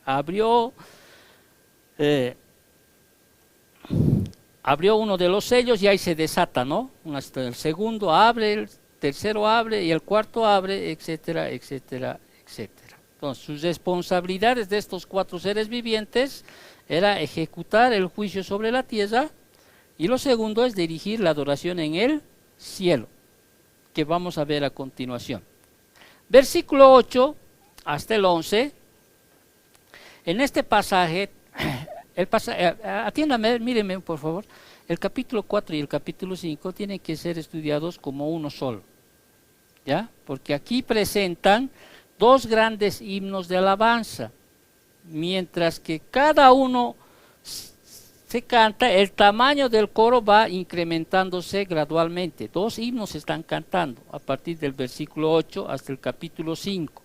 Speaker 1: abrió uno de los sellos y ahí se desata, ¿no? El segundo abre, el tercero abre y el cuarto abre, etcétera, etcétera, etcétera. Entonces, sus responsabilidades de estos cuatro seres vivientes era ejecutar el juicio sobre la tierra, y lo segundo es dirigir la adoración en el cielo, que vamos a ver a continuación. Versículo 8 hasta el 11, en este pasaje, atiéndame, mírenme por favor, el capítulo 4 y el capítulo 5 tienen que ser estudiados como uno solo, ¿ya? Porque aquí presentan dos grandes himnos de alabanza, mientras que cada uno se canta, el tamaño del coro va incrementándose gradualmente. Dos himnos se están cantando a partir del versículo 8 hasta el capítulo 5.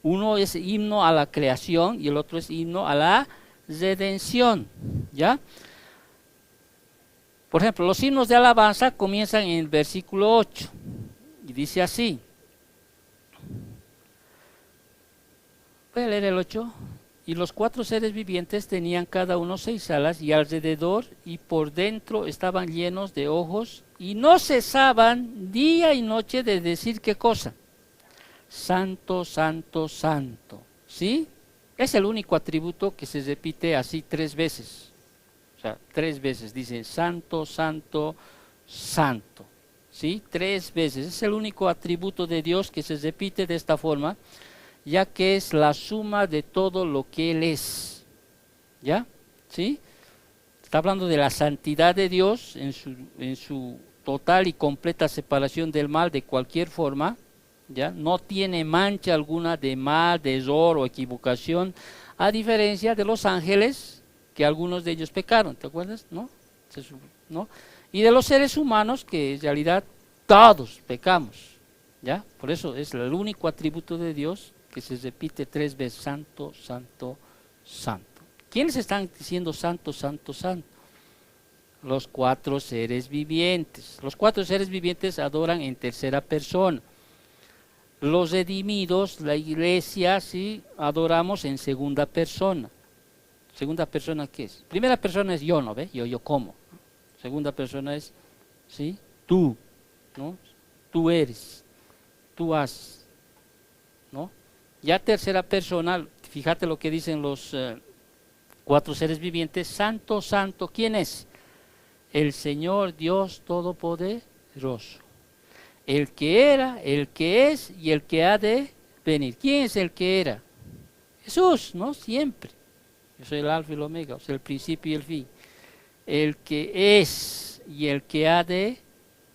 Speaker 1: Uno es himno a la creación y el otro es himno a la redención, ¿ya? Por ejemplo, los himnos de alabanza comienzan en el versículo 8 y dice así. Voy a leer el 8. Y los cuatro seres vivientes tenían cada uno 6 alas, y alrededor y por dentro estaban llenos de ojos, y no cesaban día y noche de decir ¿qué cosa? Santo, santo, santo. ¿Sí? Es el único atributo que se repite así 3 veces. O sea, 3 veces dice santo, santo, santo. ¿Sí? 3 veces. Es el único atributo de Dios que se repite de esta forma, ya que es la suma de todo lo que Él es. ¿Ya? ¿Sí? Está hablando de la santidad de Dios en su total y completa separación del mal de cualquier forma. ¿Ya? No tiene mancha alguna de mal, de error o equivocación, a diferencia de los ángeles, que algunos de ellos pecaron, ¿te acuerdas? ¿No? ¿No? Y de los seres humanos, que en realidad todos pecamos. ¿Ya? Por eso es el único atributo de Dios que se repite 3 veces, santo, santo, santo. ¿Quiénes están diciendo santo, santo, santo? Los 4 seres vivientes. Los 4 seres vivientes adoran en tercera persona. Los redimidos, la iglesia, sí, adoramos en segunda persona. ¿Segunda persona qué es? Primera persona es yo, ¿no ve? Yo como. Segunda persona es, ¿sí? Tú, ¿no? Tú eres, tú haces, ¿no? Ya tercera persona, fíjate lo que dicen los 4 seres vivientes, santo, santo, ¿quién es? El Señor Dios Todopoderoso. El que era, el que es y el que ha de venir. ¿Quién es el que era? Jesús, ¿no? Siempre. Yo soy el alfa y el omega, o sea, el principio y el fin. El que es y el que ha de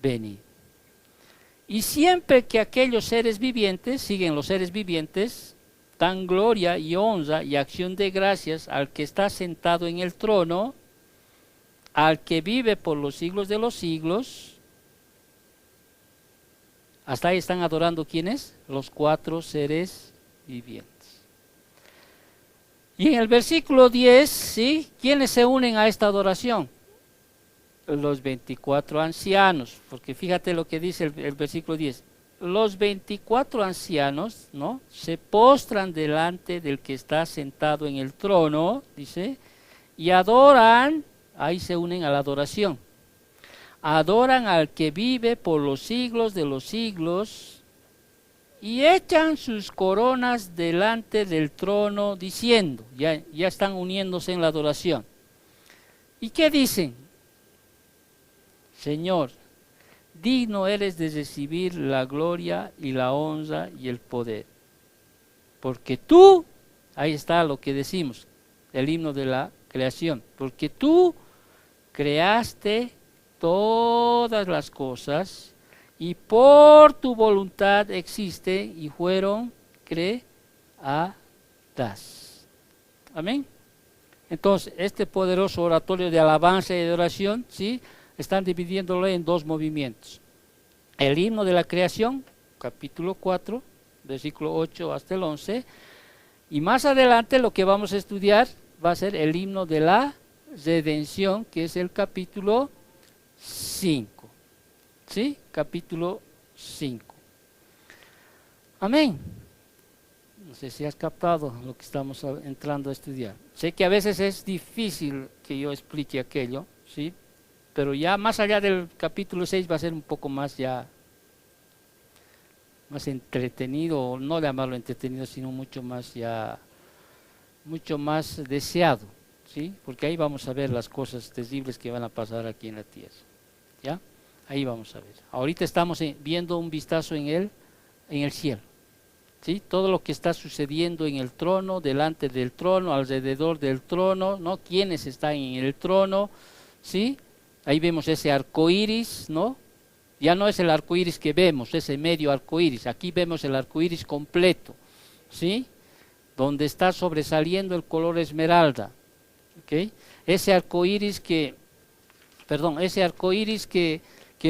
Speaker 1: venir. Y siempre que aquellos seres vivientes, siguen los seres vivientes, dan gloria y honra y acción de gracias al que está sentado en el trono, al que vive por los siglos de los siglos. Hasta ahí están adorando ¿quiénes? Los 4 seres vivientes. Y en el versículo 10, ¿sí? ¿Quiénes se unen a esta adoración? Los 24 ancianos, porque fíjate lo que dice el versículo 10. Los 24 ancianos, ¿no? Se postran delante del que está sentado en el trono, dice, y adoran, ahí se unen a la adoración. Adoran al que vive por los siglos de los siglos y echan sus coronas delante del trono diciendo, ya están uniéndose en la adoración. ¿Y qué dicen? Señor, digno eres de recibir la gloria y la honra y el poder. Porque tú, ahí está lo que decimos, el himno de la creación, porque tú creaste todas las cosas y por tu voluntad existen y fueron creadas. Amén. Entonces, este poderoso oratorio de alabanza y de oración, ¿sí?, están dividiéndolo en dos movimientos. El himno de la creación, capítulo 4, versículo 8 hasta el 11, y más adelante lo que vamos a estudiar va a ser el himno de la redención, que es el capítulo 5. ¿Sí? Capítulo 5. Amén. No sé si has captado lo que estamos entrando a estudiar. Sé que a veces es difícil que yo explique aquello, ¿sí? Pero ya más allá del capítulo 6 va a ser un poco más ya más entretenido, no llamarlo entretenido, sino mucho más deseado, ¿sí? Porque ahí vamos a ver las cosas terribles que van a pasar aquí en la tierra, ¿ya? Ahí vamos a ver. Ahorita estamos viendo un vistazo en el cielo, ¿sí? Todo lo que está sucediendo en el trono, delante del trono, alrededor del trono, ¿no? Quiénes están en el trono, ¿sí? Ahí vemos ese arco iris, ¿no? Ya no es el arco iris que vemos, ese medio arco iris. Aquí vemos el arco iris completo, ¿sí? Donde está sobresaliendo el color esmeralda, ¿ok? Ese arco iris que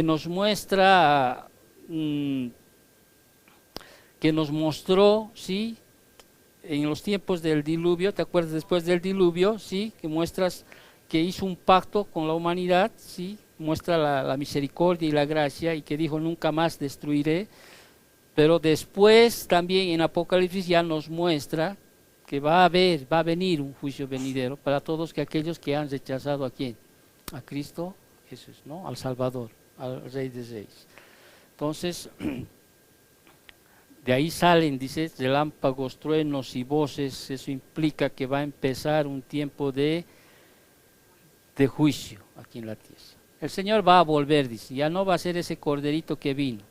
Speaker 1: nos muestra, que nos mostró, ¿sí? En los tiempos del diluvio, ¿te acuerdas? Después del diluvio, ¿sí? Que muestras que hizo un pacto con la humanidad, ¿sí? Muestra la misericordia y la gracia, y que dijo nunca más destruiré. Pero después también en Apocalipsis ya nos muestra que va a venir un juicio venidero para todos aquellos que han rechazado a quién, a Cristo Jesús, ¿no? Al Salvador, al Rey de Reyes. Entonces de ahí salen, dice, relámpagos, truenos y voces. Eso implica que va a empezar un tiempo de juicio aquí en la tierra. El Señor va a volver, dice, ya no va a ser ese corderito que vino,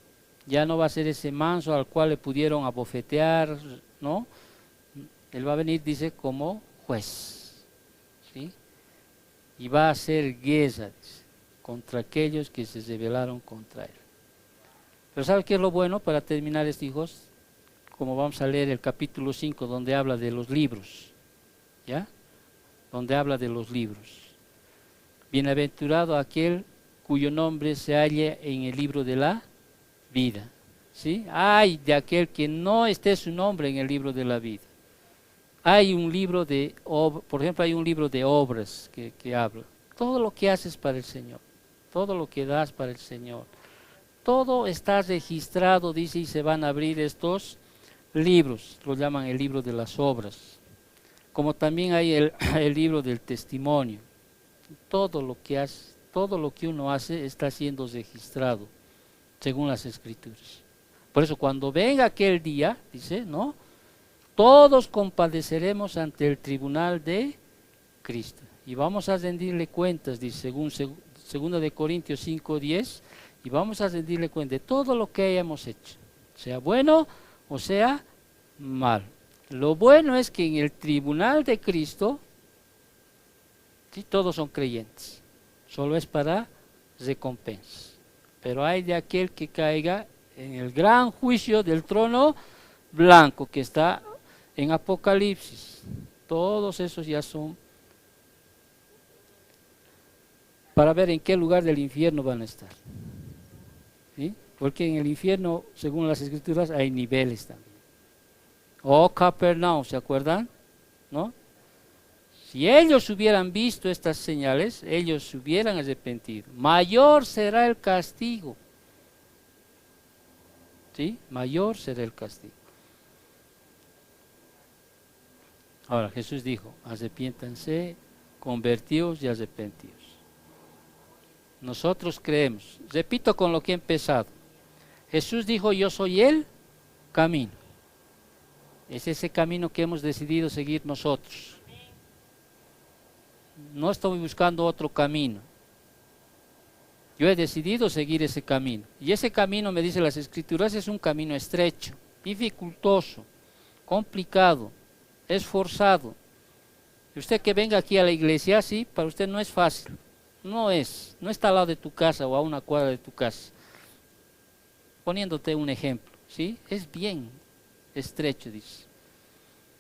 Speaker 1: ya no va a ser ese manso al cual le pudieron abofetear, ¿no? Él va a venir, dice, como juez, ¿sí? Y va a hacer guerra, dice, contra aquellos que se rebelaron contra él. Pero ¿sabe qué es lo bueno para terminar esto, hijos? Como vamos a leer el capítulo 5, donde habla de los libros, ¿ya? Donde habla de los libros. Bienaventurado aquel cuyo nombre se halla en el libro de la vida, ¿sí? Ay de aquel que no esté su nombre en el libro de la vida. Hay un libro por ejemplo, hay un libro de obras que habla. Todo lo que haces para el Señor, todo lo que das para el Señor, todo está registrado, dice, y se van a abrir estos libros, lo llaman el libro de las obras. Como también hay el libro del testimonio. Todo lo que hace, todo lo que uno hace está siendo registrado según las Escrituras. Por eso cuando venga aquel día, dice, ¿no? Todos compadeceremos ante el tribunal de Cristo y vamos a rendirle cuentas, dice, según 2 de Corintios 5:10, y vamos a rendirle cuenta de todo lo que hayamos hecho, sea bueno o sea mal. Lo bueno es que en el tribunal de Cristo, sí, todos son creyentes, solo es para recompensas. Pero hay de aquel que caiga en el gran juicio del trono blanco que está en Apocalipsis. Todos esos ya son para ver en qué lugar del infierno van a estar, ¿sí? Porque en el infierno, según las Escrituras, hay niveles también. Capernaum, ¿se acuerdan? ¿No? Si ellos hubieran visto estas señales, ellos se hubieran arrepentido. Mayor será el castigo. ¿Sí? Mayor será el castigo. Ahora Jesús dijo, arrepiéntanse, convertíos y arrepentíos. Nosotros creemos, repito con lo que he empezado. Jesús dijo, yo soy el camino. Es ese camino que hemos decidido seguir nosotros. No estoy buscando otro camino. Yo he decidido seguir ese camino. Y ese camino, me dicen las Escrituras, es un camino estrecho, dificultoso, complicado, esforzado. Y usted que venga aquí a la iglesia, sí, para usted no es fácil. No está al lado de tu casa o a una cuadra de tu casa. Poniéndote un ejemplo, ¿sí? Es bien estrecho, dice.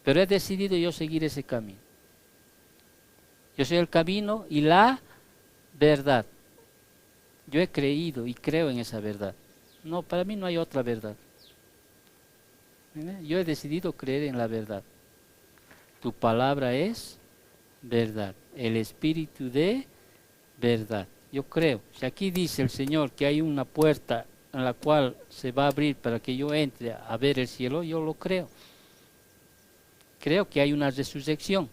Speaker 1: Pero he decidido yo seguir ese camino. Yo soy el camino y la verdad. Yo he creído y creo en esa verdad. No, para mí no hay otra verdad. Yo he decidido creer en la verdad. Tu palabra es verdad. El espíritu de verdad. Yo creo. Si aquí dice el Señor que hay una puerta en la cual se va a abrir para que yo entre a ver el cielo, yo lo creo. Creo que hay una resurrección.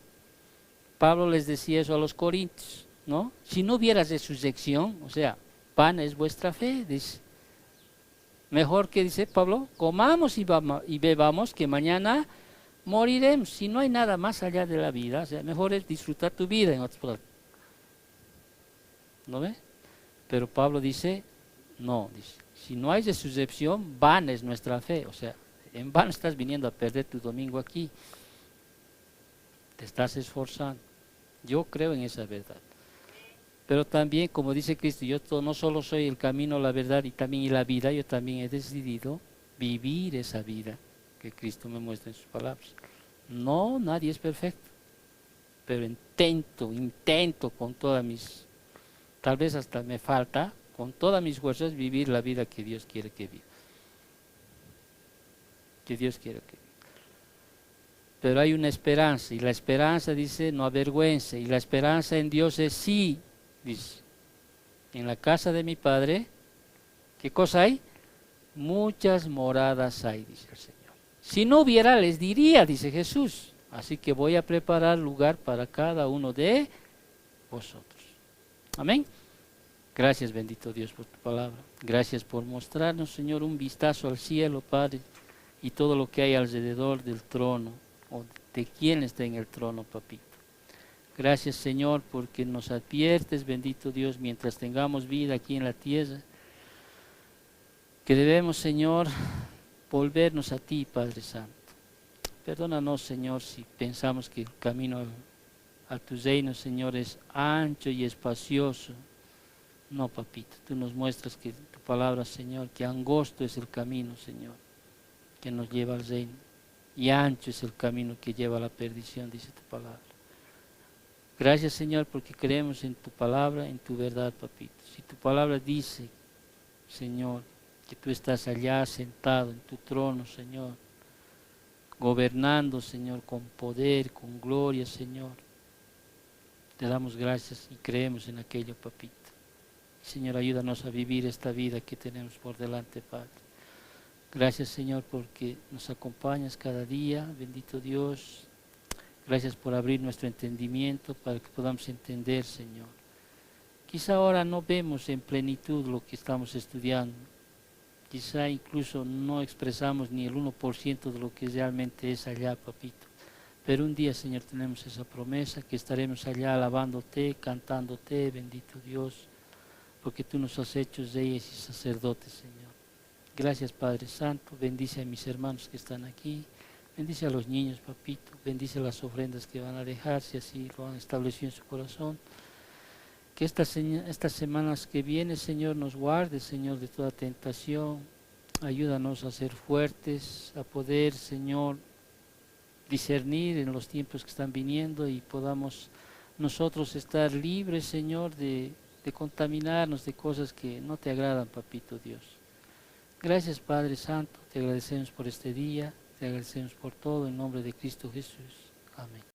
Speaker 1: Pablo les decía eso a los corintios, ¿no? Si no hubiera resurrección, o sea, pan es vuestra fe, dice. Mejor que dice Pablo, comamos y bebamos que mañana moriremos. Si no hay nada más allá de la vida, o sea, mejor es disfrutar tu vida en otras palabras. ¿No ve? Pero Pablo dice, no, dice, si no hay resurrección, vana es nuestra fe. O sea, en vano estás viniendo a perder tu domingo aquí. Te estás esforzando. Yo creo en esa verdad. Pero también, como dice Cristo, yo no solo soy el camino, la verdad y también la vida, yo también he decidido vivir esa vida que Cristo me muestra en sus palabras. No, nadie es perfecto, pero intento con todas mis, tal vez hasta me falta, con todas mis fuerzas vivir la vida que Dios quiere que viva. Que Dios quiere que viva. Pero hay una esperanza, y la esperanza dice no avergüence, y la esperanza en Dios es sí, dice, en la casa de mi Padre, ¿qué cosa hay? Muchas moradas hay, dice el Señor. Si no hubiera, les diría, dice Jesús. Así que voy a preparar lugar para cada uno de vosotros. Amén. Gracias, bendito Dios, por tu palabra. Gracias por mostrarnos, Señor, un vistazo al cielo, Padre, y todo lo que hay alrededor del trono, o de quién está en el trono, papito. Gracias, Señor, porque nos adviertes, bendito Dios, mientras tengamos vida aquí en la tierra, que debemos, Señor, volvernos a ti, Padre Santo. Perdónanos, Señor, si pensamos que el camino a tu reino, Señor, es ancho y espacioso. No, papito, tú nos muestras que tu palabra, Señor, que angosto es el camino, Señor, que nos lleva al reino, y ancho es el camino que lleva a la perdición, dice tu palabra. Gracias, Señor, porque creemos en tu palabra, en tu verdad, papito. Si tu palabra dice, Señor, que tú estás allá sentado en tu trono, Señor, gobernando, Señor, con poder, con gloria, Señor, te damos gracias y creemos en aquello, papito. Señor, ayúdanos a vivir esta vida que tenemos por delante, Padre. Gracias, Señor, porque nos acompañas cada día, bendito Dios. Gracias por abrir nuestro entendimiento para que podamos entender, Señor. Quizá ahora no vemos en plenitud lo que estamos estudiando. Quizá incluso no expresamos ni el 1% de lo que realmente es allá, papito. Pero un día, Señor, tenemos esa promesa que estaremos allá alabándote, cantándote, bendito Dios, porque tú nos has hecho reyes y sacerdotes, Señor. Gracias, Padre Santo. Bendice a mis hermanos que están aquí. Bendice a los niños, papito. Bendice las ofrendas que van a dejar, si así lo han establecido en su corazón. Que estas semanas que vienen, Señor, nos guarde, Señor, de toda tentación. Ayúdanos a ser fuertes, a poder, Señor, discernir en los tiempos que están viniendo y podamos nosotros estar libres, Señor, de contaminarnos de cosas que no te agradan, papito Dios. Gracias, Padre Santo. Te agradecemos por este día. Te agradecemos por todo en nombre de Cristo Jesús. Amén.